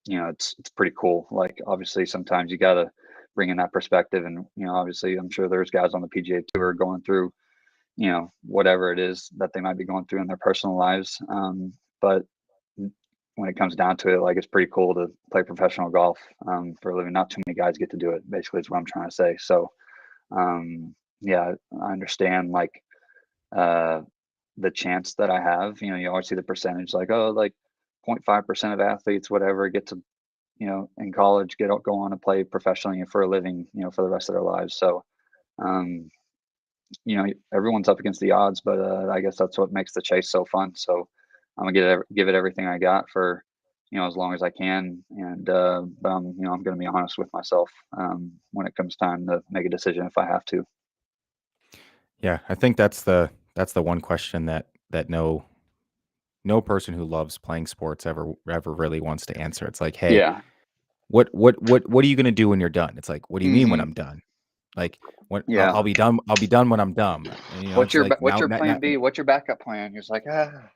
It's pretty cool. Like obviously sometimes you gotta bring in that perspective and obviously I'm sure there's guys on the PGA tour going through, whatever it is that they might be going through in their personal lives. But when it comes down to it, like it's pretty cool to play professional golf for a living. Not too many guys get to do it, basically is what I'm trying to say. So yeah, I understand like uh the chance that I have. You always see the percentage like, oh, like 0.5% of athletes, whatever, get to, in college, go on to play professionally for a living, for the rest of their lives. So, um, everyone's up against the odds, but I guess that's what makes the chase so fun. So I'm gonna give it everything I got for, as long as I can. And, but I'm gonna be honest with myself when it comes time to make a decision if I have to. Yeah, I think that's the one question that no person who loves playing sports ever really wants to answer. It's like, "Hey, Yeah. what are you gonna do when you're done?" It's like, "What do you mean when Hmm. I'm done?" Like, "When I'll Yeah. be done I'll be done when I'm done." It's like What's now your now now plan B? What's your backup plan? You're just like, ah.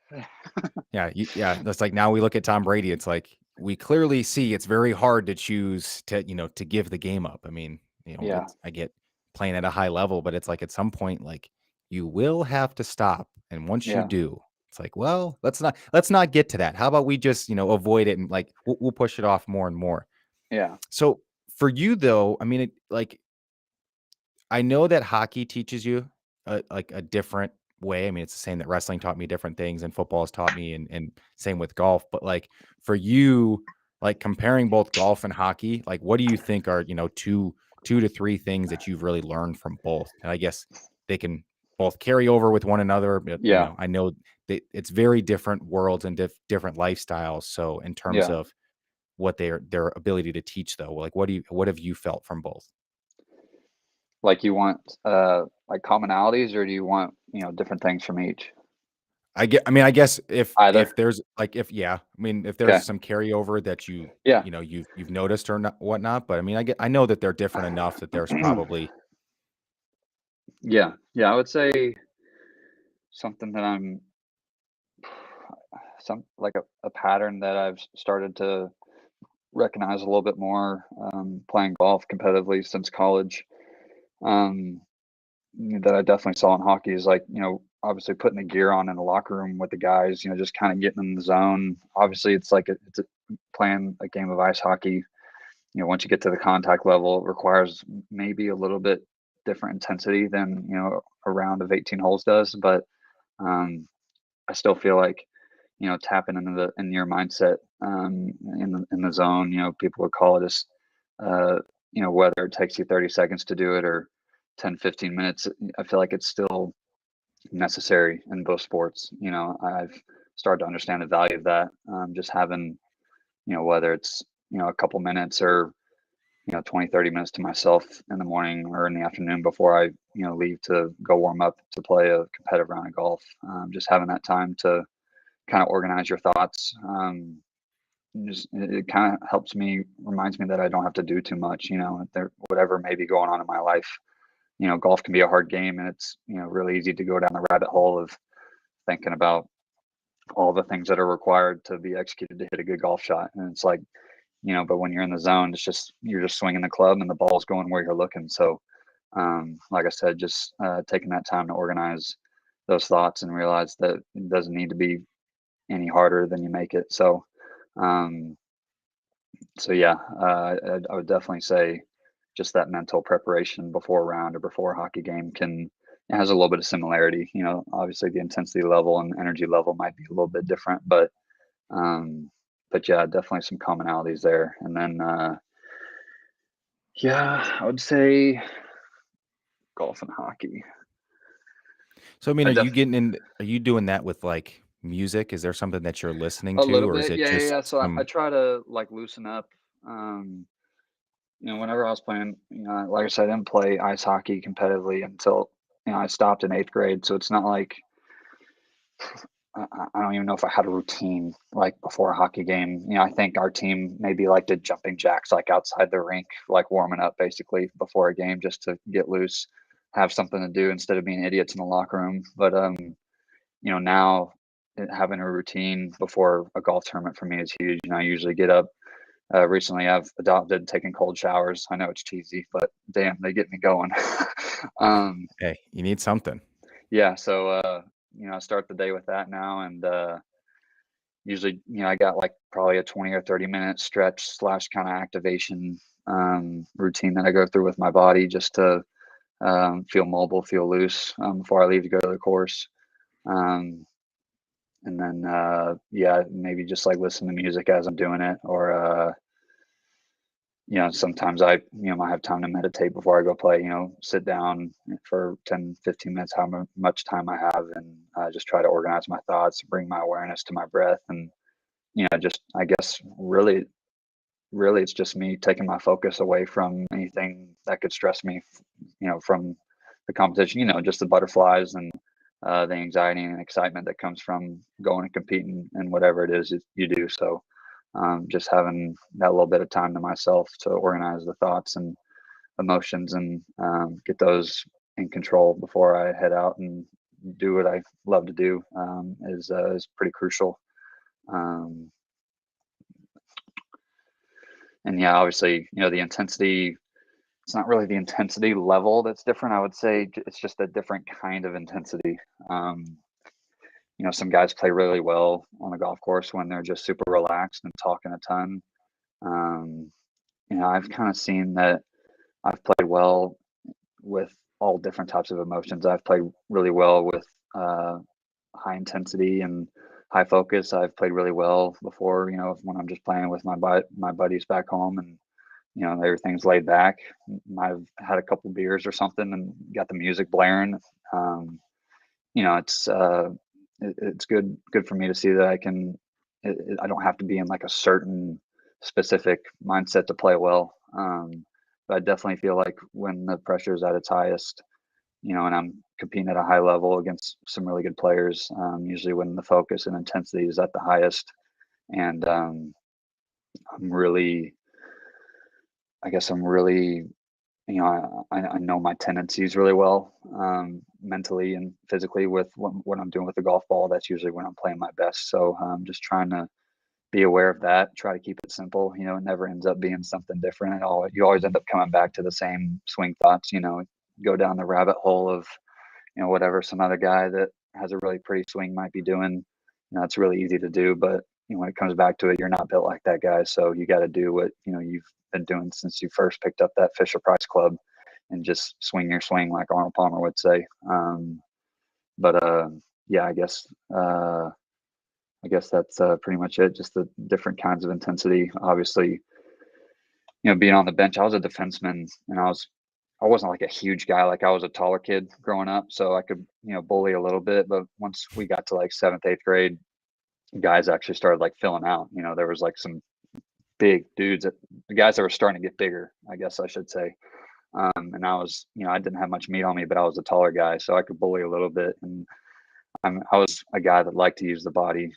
yeah, that's like now we look at Tom Brady, it's like, we clearly see it's very hard to choose to give the game up. I mean, Yeah. it's I get playing at a high level, but it's like at some point, like, you will have to stop, and once you Yeah. do, it's like, well, let's not get to that. How about we just, avoid it and, like, we'll push it off more and more. Yeah. So, for you, though, I mean, I know that hockey teaches you a different way. I mean, it's the same that wrestling taught me different things and football has taught me, and same with golf. But like for you, like comparing both golf and hockey, like what do you think are two to three things that you've really learned from both? And I guess they can both carry over with one another. But Yeah. I know that it's very different worlds and different lifestyles. So in terms Yeah. of what their ability to teach, though, like what have you felt from both? Like you want like commonalities or do you want, different things from each? I mean, I guess if Either. there's like if yeah, I mean, if there's Okay. some carryover that Yeah. you've noticed or not whatnot, but I mean, I know that they're different enough that there's probably Yeah. Yeah. I would say something that some like a pattern that I've started to recognize a little bit more playing golf competitively since college. Um, that I definitely saw in hockey is like, obviously putting the gear on in the locker room with the guys, just kind of getting in the zone. Obviously, it's like playing a game of ice hockey. Once you get to the contact level, it requires maybe a little bit different intensity than, a round of 18 holes does. But um, I still feel like, tapping in your mindset in the zone, people would call it as, uh, whether it takes you 30 seconds to do it or 10, 15 minutes, I feel like it's still necessary in both sports. I've started to understand the value of that. Just having, whether it's, a couple minutes or, 20, 30 minutes to myself in the morning or in the afternoon before I, leave to go warm up to play a competitive round of golf. Just having that time to kind of organize your thoughts. Just it kind of helps me, reminds me that I don't have to do too much, whatever may be going on in my life. Golf can be a hard game and it's, really easy to go down the rabbit hole of thinking about all the things that are required to be executed to hit a good golf shot. And it's like, but when you're in the zone, you're just swinging the club and the ball's going where you're looking. So, like I said, just taking that time to organize those thoughts and realize that it doesn't need to be any harder than you make it. Um, so yeah, I would definitely say just that mental preparation before a round or before a hockey game it has a little bit of similarity. Obviously the intensity level and energy level might be a little bit different, um, but yeah, definitely some commonalities there. And then yeah, I would say golf and hockey. so, I mean, I def are you doing that with, like, music? Is there something that you're listening A to, little or is bit, it yeah, yeah, just yeah. So I some try to like loosen up. Whenever I was playing, like I said, I didn't play ice hockey competitively until I stopped in 8th grade. So it's not like I don't even know if I had a routine like before a hockey game. I think our team maybe like did jumping jacks like outside the rink, like warming up basically before a game just to get loose, have something to do instead of being idiots in the locker room. But now having a routine before a golf tournament for me is huge. I usually get up. Recently, I've adopted taking cold showers. I know it's cheesy, but damn, they get me going. um, hey, you need something. yeah, so I start the day with that now, and usually, I got like probably a 20 or 30 minute stretch slash kind of activation routine that I go through with my body just to feel mobile, feel loose before I leave to go to the course. Um, and then, yeah, maybe just like listen to music as I'm doing it, or sometimes I might have time to meditate before I go play. Sit down for 10, 15 minutes, much time I have, and just try to organize my thoughts, bring my awareness to my breath, and just I guess really it's just me taking my focus away from anything that could stress me, from the competition, just the butterflies and the anxiety and excitement that comes from going and competing in whatever it is you do. So just having that little bit of time to myself to organize the thoughts and emotions and get those in control before I head out and do what I love to do is pretty crucial. Um, and yeah, obviously, the intensity, it's not really the intensity level that's different. I would say it's just a different kind of intensity. Um, some guys play really well on a golf course when they're just super relaxed and talking a ton. Um, I've kind of seen that I've played well with all different types of emotions. I've played really well with uh, high intensity and high focus. I've played really well before, when I'm just playing with my buddies back home and everything's laid back. Might have had a couple beers or something and got the music blaring. Um, it's it's good for me to see that I don't have to be in like a certain specific mindset to play well. But I definitely feel like when the pressure is at its highest, and I'm competing at a high level against some really good players, usually when the focus and intensity is at the highest, and I'm really, I guess I'm really, I know my tendencies really well, mentally and physically with what I'm doing with the golf ball. That's usually when I'm playing my best. So just trying to be aware of that, try to keep it simple. It never ends up being something different at all. You always end up coming back to the same swing thoughts, go down the rabbit hole of, whatever some other guy that has a really pretty swing might be doing. It's really easy to do, but when it comes back to it, you're not built like that guy. So you got to do what, you've been doing since you first picked up that Fisher Price club and just swing your swing like Arnold Palmer would say. But yeah, I guess that's pretty much it. Just the different kinds of intensity. Obviously, being on the bench, I was a defenseman, and I wasn't like a huge guy. Like I was a taller kid growing up, so I could bully a little bit. But once we got to like 7th, 8th grade, guys actually started like filling out. There was like some big dudes, the guys that were starting to get bigger, I guess I should say. And I was, I didn't have much meat on me, but I was a taller guy, so I could bully a little bit. And I was a guy that liked to use the body,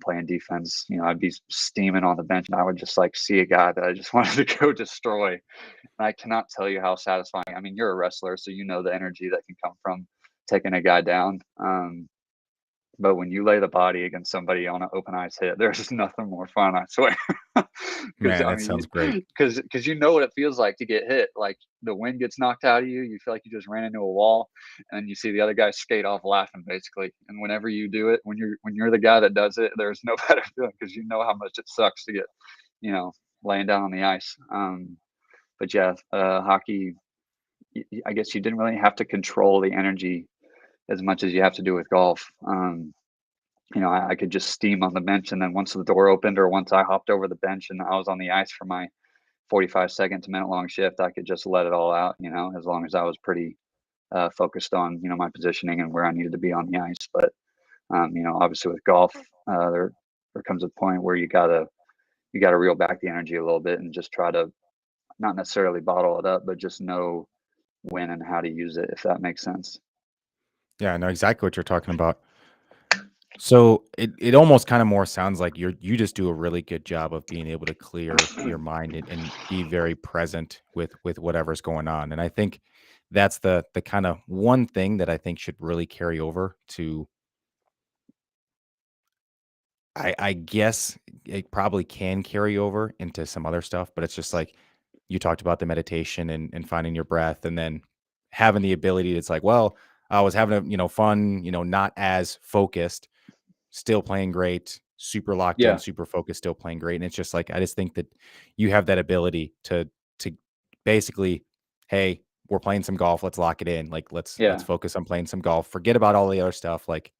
playing defense. I'd be steaming on the bench, and I would just like see a guy that I just wanted to go destroy. And I cannot tell you how satisfying. I mean, you're a wrestler, so you know the energy that can come from taking a guy down. But when you lay the body against somebody on an open ice hit, there's nothing more fun, I swear. Because Man, I that mean, sounds great. because you know what it feels like to get hit. Like the wind gets knocked out of you, you feel like you just ran into a wall, and you see the other guy skate off laughing, basically. And whenever you do it, when you're the guy that does it, there's no better feeling because you know how much it sucks to get, you know, laying down on the ice. But yeah, hockey. I guess you didn't really have to control the energy as much as you have to do with golf. I could just steam on the bench, and then once the door opened or once I hopped over the bench and I was on the ice for my 45-second to minute long shift, I could just let it all out, as long as I was pretty focused on, my positioning and where I needed to be on the ice. But Obviously with golf, there comes a point where you gotta reel back the energy a little bit and just try to not necessarily bottle it up, but just know when and how to use it, if that makes sense. Yeah, I know exactly what you're talking about. So it almost kind of more sounds like you just do a really good job of being able to clear your mind and be very present with whatever's going on. And I think that's the kind of one thing that I think should really carry over to I guess it probably can carry over into some other stuff, but it's just like you talked about the meditation and finding your breath and then having the ability. It's like, well, I was having fun, not as focused, still playing great, super locked in, Yeah, super focused, still playing great. And it's just like I just think that you have that ability to basically, hey, we're playing some golf, let's lock it in. Like let's yeah, focus on playing some golf. Forget about all the other stuff. Like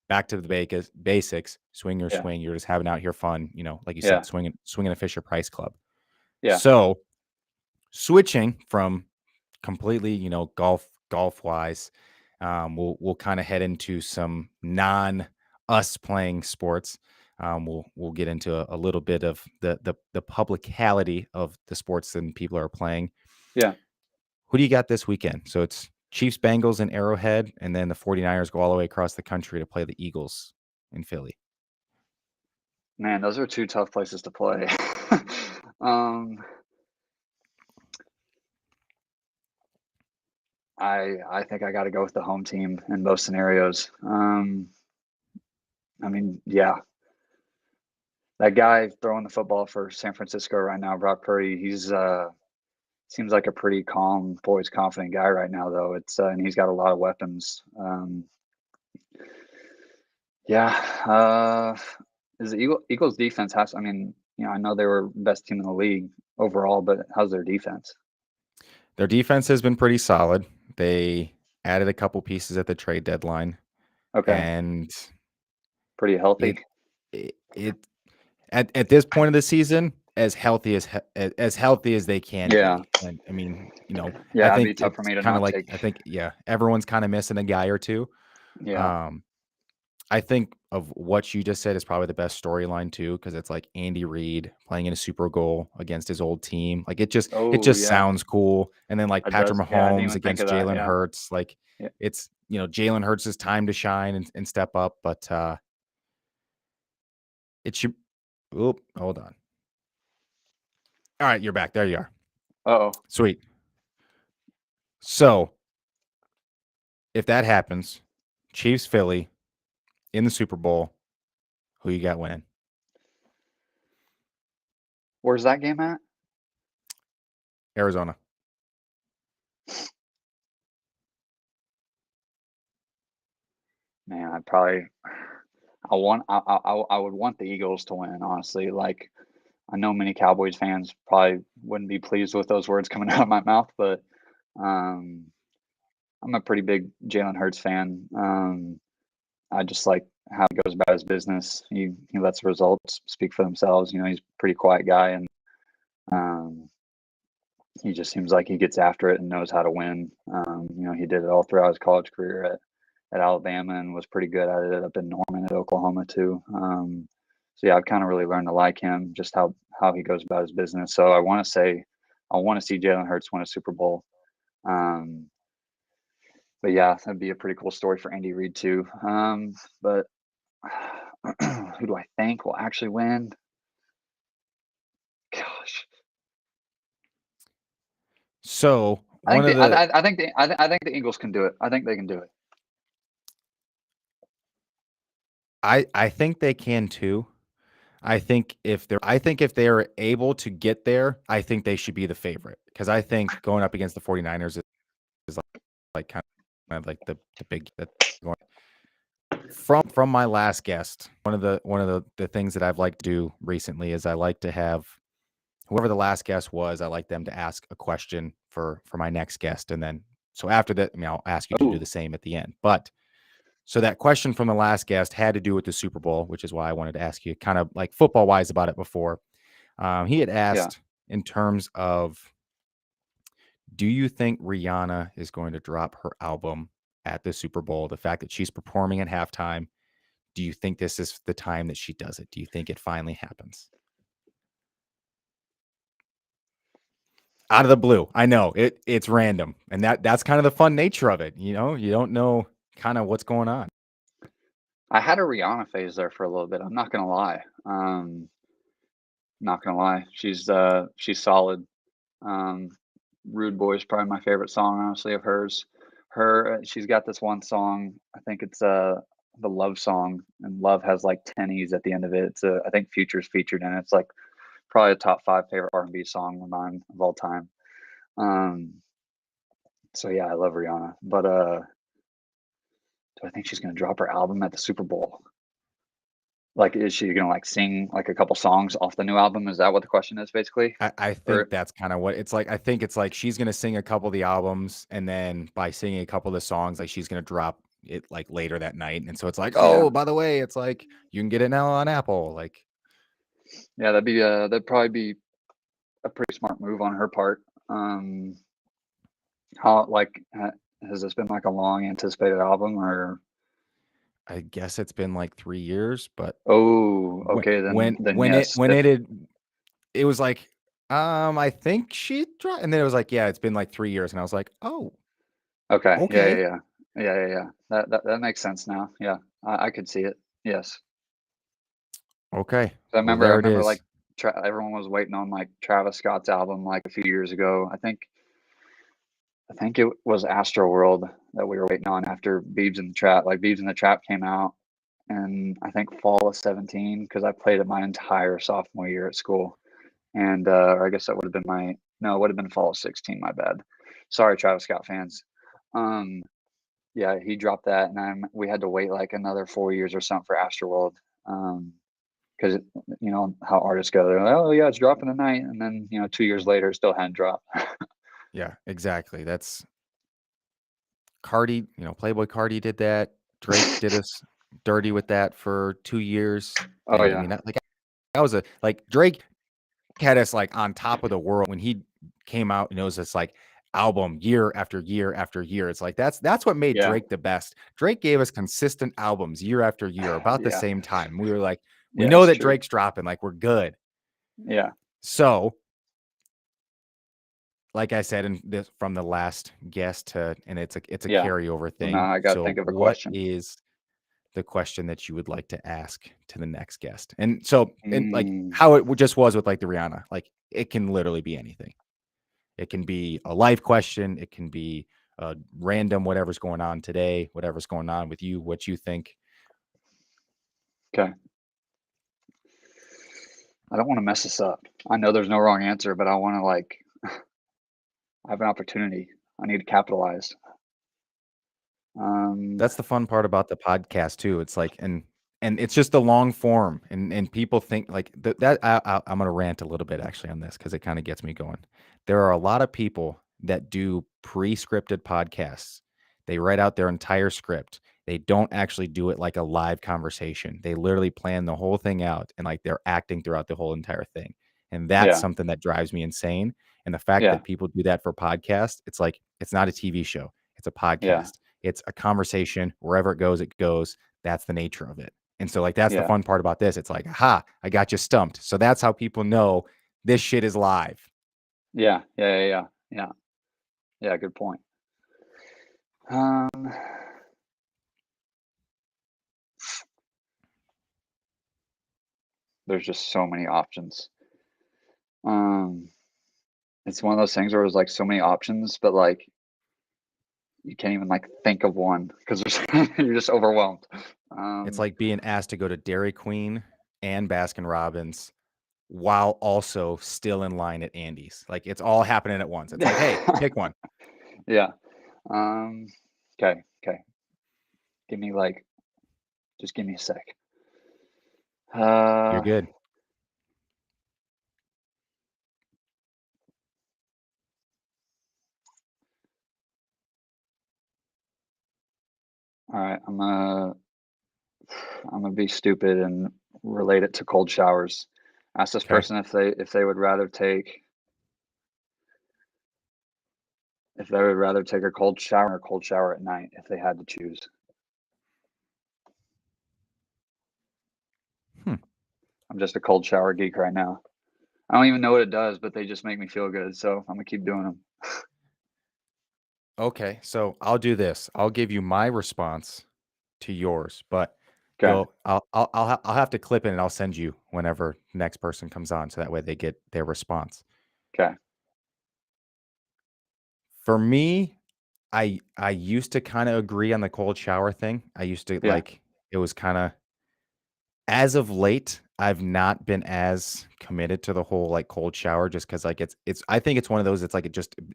back to the basics, swing your yeah, swing. You're just having out here fun, like you yeah, said, swinging a Fisher Price club. yeah, So switching from completely, golf wise, we'll kind of head into some non us playing sports. We'll get into a little bit of the publicality of the sports and people are playing. yeah. Who do you got this weekend? So it's Chiefs Bengals in Arrowhead, and then the 49ers go all the way across the country to play the Eagles in Philly. Man, those are 2 tough places to play. Um, I think I gotta go with the home team in both scenarios. I mean, yeah, that guy throwing the football for San Francisco right now, Brock Purdy, seems like a pretty calm, poised, confident guy right now, though. And he's got a lot of weapons. Yeah, is the Eagles defense has I mean, I know they were best team in the league overall, but how's their defense? Their defense has been pretty solid. They added a couple pieces at the trade deadline, Okay, and pretty healthy. it it at this point of the season, as healthy as they can Yeah, be. And I mean, I yeah, it'd be think tough for it's me to kind of not like take. yeah, everyone's kind of missing a guy or two. Yeah. Um, I think of what you just said is probably the best storyline too, because it's like Andy Reid playing in a Super Bowl against his old team. Like it Oh, just yeah. sounds cool. And then like It Patrick does. Yeah, I didn't Mahomes even think against of that. Jalen Yeah. Hurts. Like Yeah. it's Jalen Hurts' time to shine and step up. But it should. Oop, hold on. All right, you're back. There you are. Uh-oh. Sweet. So if that happens, Chiefs Philly in the Super Bowl, who you got winning? Where's that game at? Arizona. Man, I'd probably I would want the Eagles to win, honestly. Like, I know many Cowboys fans probably wouldn't be pleased with those words coming out of my mouth, but, um, I'm a pretty big Jalen Hurts fan. I just like how he goes about his business. He lets the results speak for themselves. He's a pretty quiet guy, and, um he just seems like he gets after it and knows how to win. He did it all throughout his college career at Alabama and was pretty good at it up in Norman at Oklahoma too. So yeah, I've kind of really learned to like him, just how he goes about his business. So I want to see Jalen Hurts win a Super Bowl. Um, but yeah, that'd be a pretty cool story for Andy Reid too. But who do I think will actually win? Gosh, So I one think of the the I think the I think the Eagles can do it. I think they can do it. I think they can too. I think if they're able to get there, I think they should be the favorite because I think going up against the 49ers is like kind of like the big that from my last guest. One of the things that I've liked to do recently is I like to have whoever the last guest was, I like them to ask a question for my next guest and then so after that, I mean, I'll ask you to do Oh, the same at the end. But so that question from the last guest had to do with the Super Bowl, which is why I wanted to ask you kind of like football wise about it before. He had yeah. asked in terms of, do you think Rihanna is going to drop her album at the Super Bowl? The fact that she's performing at halftime. do you think this is the time that she does it? Do you think it finally happens? Out of the blue. I know, it's random, and that's kind of the fun nature of it, you know? You don't know kinda what's going on. I had a Rihanna phase there for a little bit, I'm not gonna lie. Not gonna lie, she's solid. Um, Rude Boy is probably my favorite song, honestly, of hers. She's got this one song, I think it's, the Love song, and Love has, like, 10 E's at the end of it. I think Future's featured in it. It's, like, probably a top 5 favorite R&B song of mine of all time. Um, so, yeah, I love Rihanna, but, do I think she's gonna drop her album at the Super Bowl? Like, is she gonna, like, sing, like, a couple songs off the new album? Is that what the question is, basically? I Or think that's kinda what it's like. I think it's like she's gonna sing a couple of the albums, and then by singing a couple of the songs, like, she's gonna drop it, like, later that night, and so it's like, yeah. "Oh, by the way, it's like, you can get it now on Apple," like Yeah, that'd probably be a pretty smart move on her part. Um, how has this been like a long anticipated album or I guess it's been, like, 3 years, but oh, when okay, when then when it yes. when If it had it was like, I think she dro and then it was like, "Yeah, it's been, like, 3 years," and I was like, "Oh, okay, yeah, yeah, okay, yeah. Yeah, yeah, yeah. That makes sense now. Yeah. I could see it. Yes. okay, I well, remember I there it remember is." like everyone was waiting on like Travis Scott's album like a few years ago. I think it was Astroworld that we were waiting on after Beebs in the Trap. Like Beebs in the Trap came out and I think fall of 17 because I played it my entire sophomore year at school. And or I guess that would have been my no, it would have been fall of 16, my bad. Sorry, Travis Scott fans. Um, yeah, he dropped that and we had to wait like another 4 years or something for Astroworld. Because you know how artists go, they're like, oh yeah, it's dropping tonight, and then 2 years later, it still hadn't dropped. Yeah, exactly, that's Cardi, Playboy Cardi did that. Drake did us dirty with that for 2 years, Oh and I yeah, mean, that was a like, Drake had us, like, on top of the world when he came out, and it was this, like, album year after year after year. It's like, that's what made yeah, Drake the best. Drake gave us consistent albums year after year about the yeah, same time. We were like, "We yeah. know It's that true. Drake's dropping, like, we're good." Yeah, So, like I said in this from the last guest to and it's a yeah. carryover So now thing. I got to So, think of a what question. is the question that you would like to ask to the next guest? And so, and like Mm, how it just was with like the Rihanna, like it can literally be anything. It can be a life question. It can be random, whatever's going on today, whatever's going on with you, what you think. okay, I don't want to mess this up. I know there's no wrong answer, but I want to like I have an opportunity. I need to capitalize. Um, That's the fun part about the podcast too. It's like, and it's just the long form, and people think like that. I'm gonna rant a little bit actually on this because it kind of gets me going. There are a lot of people that do pre-scripted podcasts. They write out their entire script. They don't actually do it like a live conversation. They literally plan the whole thing out and like they're acting throughout the whole entire thing. And that's yeah, something that drives me insane. And the fact yeah, that people do that for podcasts, it's like it's not a TV show. It's a yeah, podcast. It's a conversation. Wherever it goes, it goes. That's the nature of it. And so, like, that's the yeah, fun part about this. It's like, "Ha, I got you stumped." So that's how people know this shit is live. yeah, yeah, yeah, yeah, yeah. Yeah, good point. Um, there's just so many options. Um, it's one of those things where there's like so many options, but like you can't even like think of one because there's you're just overwhelmed. It's Um, like being asked to go to Dairy Queen and Baskin Robbins while also still in line at Andy's. Like, it's all happening at once. It's like, "Hey, pick one." yeah. Um, okay, okay. Give me like just give me a sec. You're Uh, good. all right. I'm gonna be stupid and relate it to cold showers. Ask this Okay. person if they would rather take a cold shower or a cold shower at night if they had to choose. I'm just a cold shower geek right now. I don't even know what it does, but they just make me feel good, so I'm gonna keep doing them. Okay, so I'll do this. I'll give you my response to yours, but Okay, I'll have to clip it and I'll send you whenever the next person comes on, so that way they get their response. okay, For me, I used to kind of agree on the cold shower thing. I used to yeah, like it was kind of as of late, I've not been as committed to the whole like cold shower just because like it's I think it's one of those it's like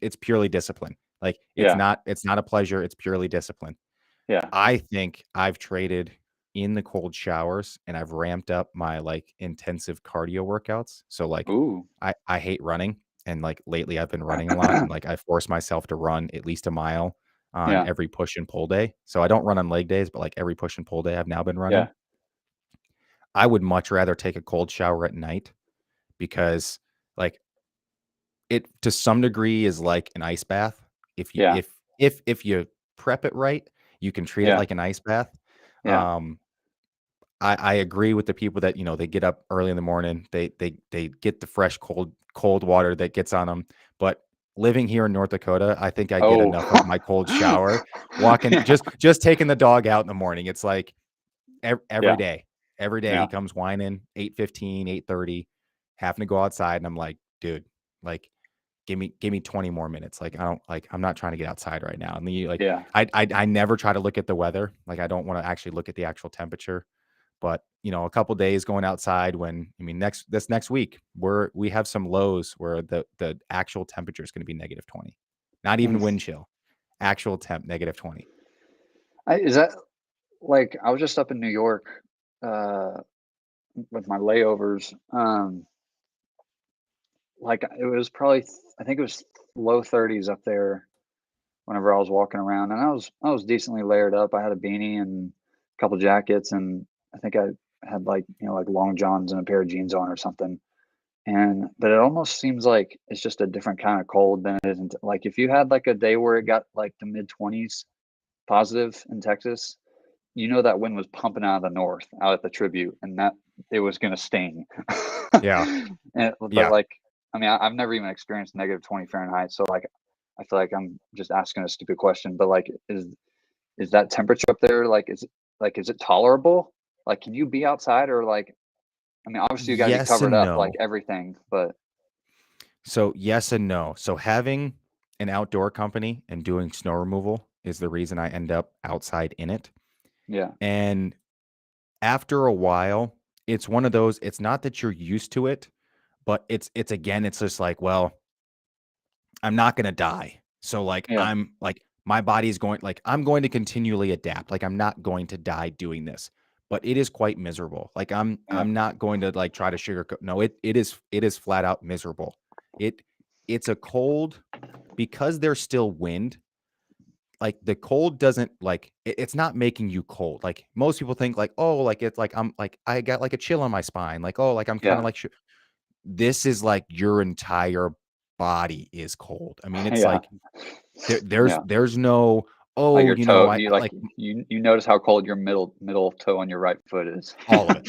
it's purely discipline. Like yeah, it's not a pleasure, it's purely discipline. yeah. I think I've traded in the cold showers and I've ramped up my like intensive cardio workouts. So like Ooh, I hate running and like lately I've been running a lot and like I force myself to run at least a mile on yeah, every push and pull day. So I don't run on leg days, but like every push and pull day I've now been running. yeah, I would much rather take a cold shower at night because like it to some degree is like an ice bath. If you yeah, if you prep it right, you can treat it yeah, like an ice bath. yeah. Um I agree with the people that, you know, they get up early in the morning, they get the fresh cold water that gets on them. But living here in North Dakota, I think I get Oh, enough of my cold shower walking yeah, just taking the dog out in the morning. It's like every yeah, day. Every day he yeah. comes whining 8:15, 8:30, having to go outside and I'm like, "Dude, like give me 20 more minutes. Like I don't like I'm not trying to get outside right now." And then you like Yeah. I never try to look at the weather. Like I don't want to actually look at the actual temperature. But, you know, a couple days going outside when I mean next week, we have some lows where the actual temperature is going to be -20. Not even Mm. wind chill. Actual temp -20. Is that like I was just up in New York uh, with my layovers. Like it was probably I think it was low 30s up there whenever I was walking around, and I was decently layered up. I had a beanie and a couple jackets, and I think I had like like long johns and a pair of jeans on or something. And but it almost seems like it's just a different kind of cold than it isn't. Like if you had like a day where it got like the mid 20s positive in Texas, that wind was pumping out of the north, out at the tribute, and that it was gonna sting. Yeah. But Yeah. like, I mean, I've never even experienced -20 Fahrenheit, so like, I feel like I'm just asking a stupid question. But like, is that temperature up there is it tolerable? Like, can you be outside or like? I mean, obviously you got to be Yes covered and up, like no. everything. But So, yes and no. So, having an outdoor company and doing snow removal is the reason I end up outside in it. yeah, And after a while, it's one of those, it's not that you're used to it, but it's again, it's just like, well, I'm not gonna die. So, like, yeah, I'm like, my body's going like, I'm going to continually adapt. Like, I'm not going to die doing this, but it is quite miserable. Like, yeah, I'm not going to like try to sugarcoat. No, it is flat out miserable. It it's a cold because there's still wind. Like the cold doesn't like it's not making you cold. Like most people think like, oh, like it's like I'm like I got like a chill on my spine. Like, oh, like I'm kind of yeah, like this is like your entire body is cold. I mean, it's yeah, like yeah. there's no, Like "Oh, your you know, toe, I like you notice how cold your middle toe on your right foot is. all of it,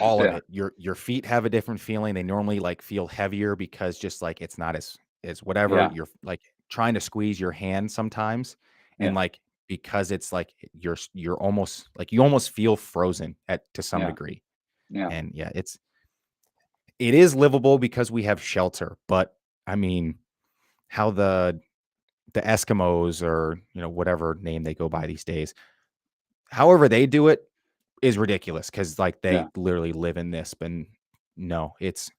all of Yeah, it." Your feet have a different feeling. They normally, like, feel heavier because just, like, it's not as whatever, yeah, you're, like, trying to squeeze your hand sometimes, and, yeah, like, because it's, like, you're almost like, you almost feel frozen at to some yeah, degree, yeah, and, yeah, it is livable because we have shelter, but, I mean, how the Eskimos or, you know, whatever name they go by these days, however they do it is ridiculous because like yeah, they literally live in this. But no, it's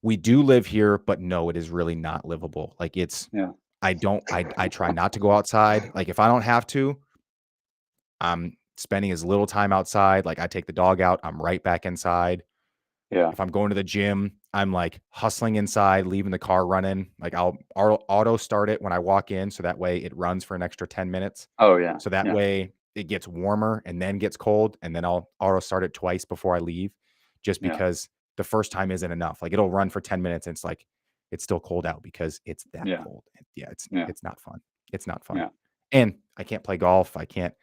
we do live here, but no, it is really not livable. Like it's yeah, I try not to go outside. Like if I don't have to, I'm spending as little time outside. Like I take the dog out, I'm right back inside. yeah. If I'm going to the gym, I'm like hustling inside, leaving the car running. Like I'll auto start it when I walk in so that way it runs for an extra 10 minutes. Oh, yeah, So that yeah, way it gets warmer and then gets cold and then I'll auto start it twice before I leave just yeah, because the first time isn't enough. Like it'll run for 10 minutes and it's like it's still cold out because it's that yeah, cold. Yeah, yeah, it's not fun. It's not fun. yeah, And I can't play golf. I can't,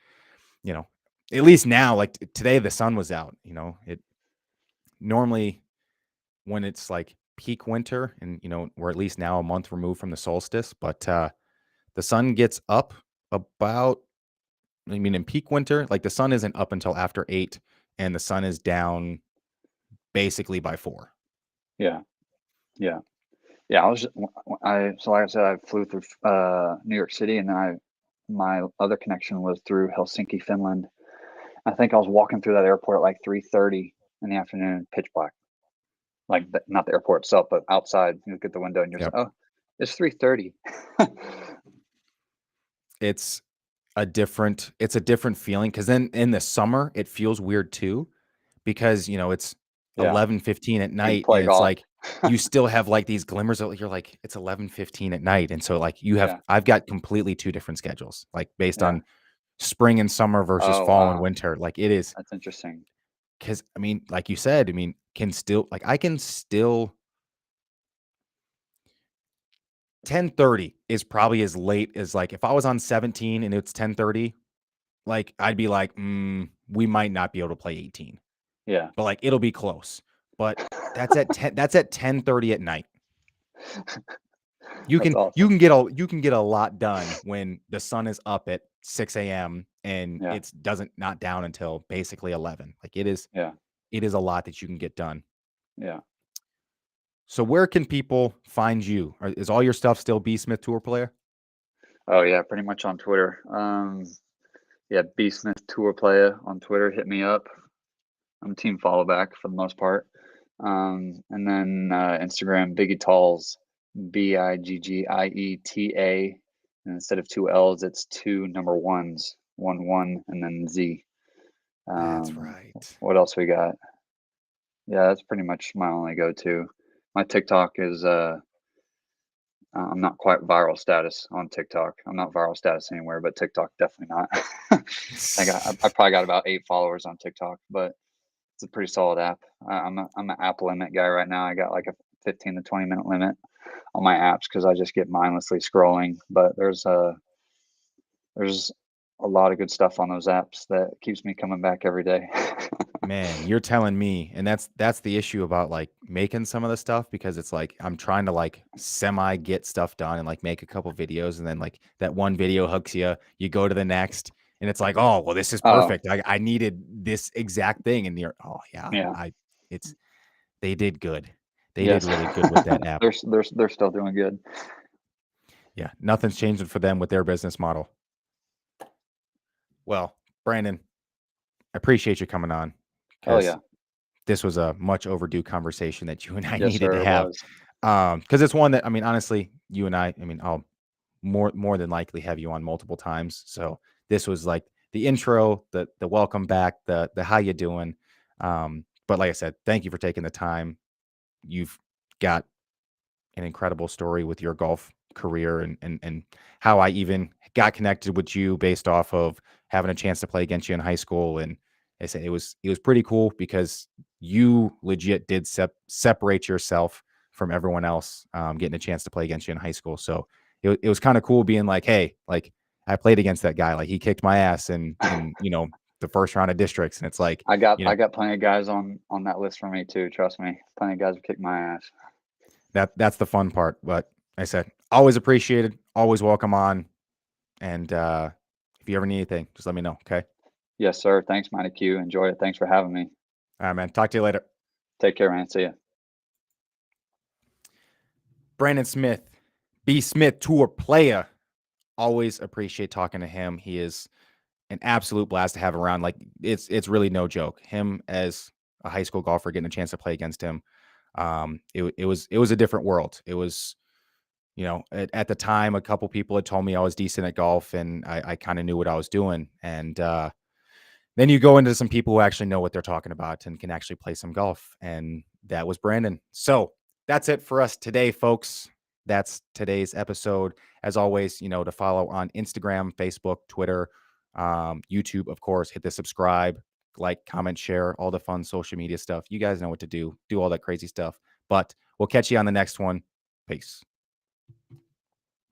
you know, at least now like today the sun was out, you know. It normally when it's like peak winter, and we're at least now a month removed from the solstice, but the sun gets up about, I mean, in peak winter, like the sun isn't up until after 8, and the sun is down basically by 4. Yeah. Yeah. Yeah, I was just, I so like I said, I flew through New York City, and then my other connection was through Helsinki, Finland. I think I was walking through that airport at like 3:30 in the afternoon, pitch black. Like not the airport itself, but outside. You look at the window and you're just Yep. like, oh, it's 3:30. It's it's a different feeling, because then in the summer, it feels weird too, because, it's Yeah, 11:15 at you can night, and play it's golf. like you still have, like, these glimmers of, you're like, "It's 11:15 at night," and so, like, Yeah, I've got completely 2 different schedules, like, based yeah. on spring and summer versus Oh fall and wow, winter, like, it is, that's interesting. because I mean, like you said, I mean, I can still 10:30 is probably as late as, like, if I was on 17 and it's 10:30, like, I'd be like, we might not be able to play 18." Yeah, But, like, it'll be close. But that's at 10:30 at night. that's awesome. You can get a lot done when the sun is up at 6 AM and Yeah, it's doesn't not down until basically 11. Like, yeah, it is a lot that you can get done. yeah. So where can people find you? Is all your stuff still B Smith Tour Player? Oh yeah, pretty much on Twitter. Yeah, B Smith Tour Player on Twitter. Hit me up. I'm team follow back for the most part. And then Instagram, Biggie Talls, Biggieta. And instead of two L's, it's two number ones, 1 1, and then Z. That's Um, right. what else we got? Yeah, that's pretty much my only go to. My TikTok is I'm not quite viral status on TikTok. I'm not viral status anywhere, but TikTok definitely not. I probably got about 8 followers on TikTok, but it's a pretty solid app. I'm an app limit guy right now. I got like a 15 to 20 minute limit on my apps because I just get mindlessly scrolling. But there's a lot of good stuff on those apps that keeps me coming back every day. Man, you're telling me, and that's the issue about, like, making some of the stuff, because it's like I'm trying to, like, semi get stuff done and, like, make a couple videos, and then, like, that one video hooks you go to the next, and it's like, "Oh, well, this is Oh perfect. I needed this exact thing," and you're, "Oh, yeah, yeah, it's they did good. They did yes, really good with that app." they're still doing good. Yeah, nothing's changing for them with their business model. Well, Brandon, I appreciate you coming on, Oh because yeah, this was a much overdue conversation that you and I yes needed to sir, it have. was. Because it's one that, I mean, honestly, you and I mean, I'll more than likely have you on multiple times. So this was like the intro, the welcome back, the how you doing. But like I said, thank you for taking the time. You've got an incredible story with your golf career, and how I even got connected with you based off of having a chance to play against you in high school. And I said it was pretty cool, because you legit did separate yourself from everyone else, getting a chance to play against you in high school. So it was kind of cool being like, hey, like, I played against that guy, like, he kicked my ass in the first round of districts, and it's like, I got plenty of guys on that list for me too. Trust me, plenty of guys will kick my ass. that's the fun part. But I said, always appreciated, always welcome on. And if you ever need anything, just let me know. Okay. Yes sir. Thanks, Mighty Q. Enjoy it. Thanks for having me. All right, man. Talk to you later. Take care, man. See ya. Brandon Smith, B Smith Tour Player. Always appreciate talking to him. He is an absolute blast to have around. Like, it's really no joke. Him as a high school golfer, getting a chance to play against him. It was a different world. It was, at the time, a couple people had told me I was decent at golf, and I kind of knew what I was doing. And then you go into some people who actually know what they're talking about and can actually play some golf. And that was Brandon. So that's it for us today, folks. That's today's episode. As always, to follow on Instagram, Facebook, Twitter, YouTube, of course. Hit the subscribe, like, comment, share, all the fun social media stuff. You guys know what to do. Do all that crazy stuff. But we'll catch you on the next one. Peace.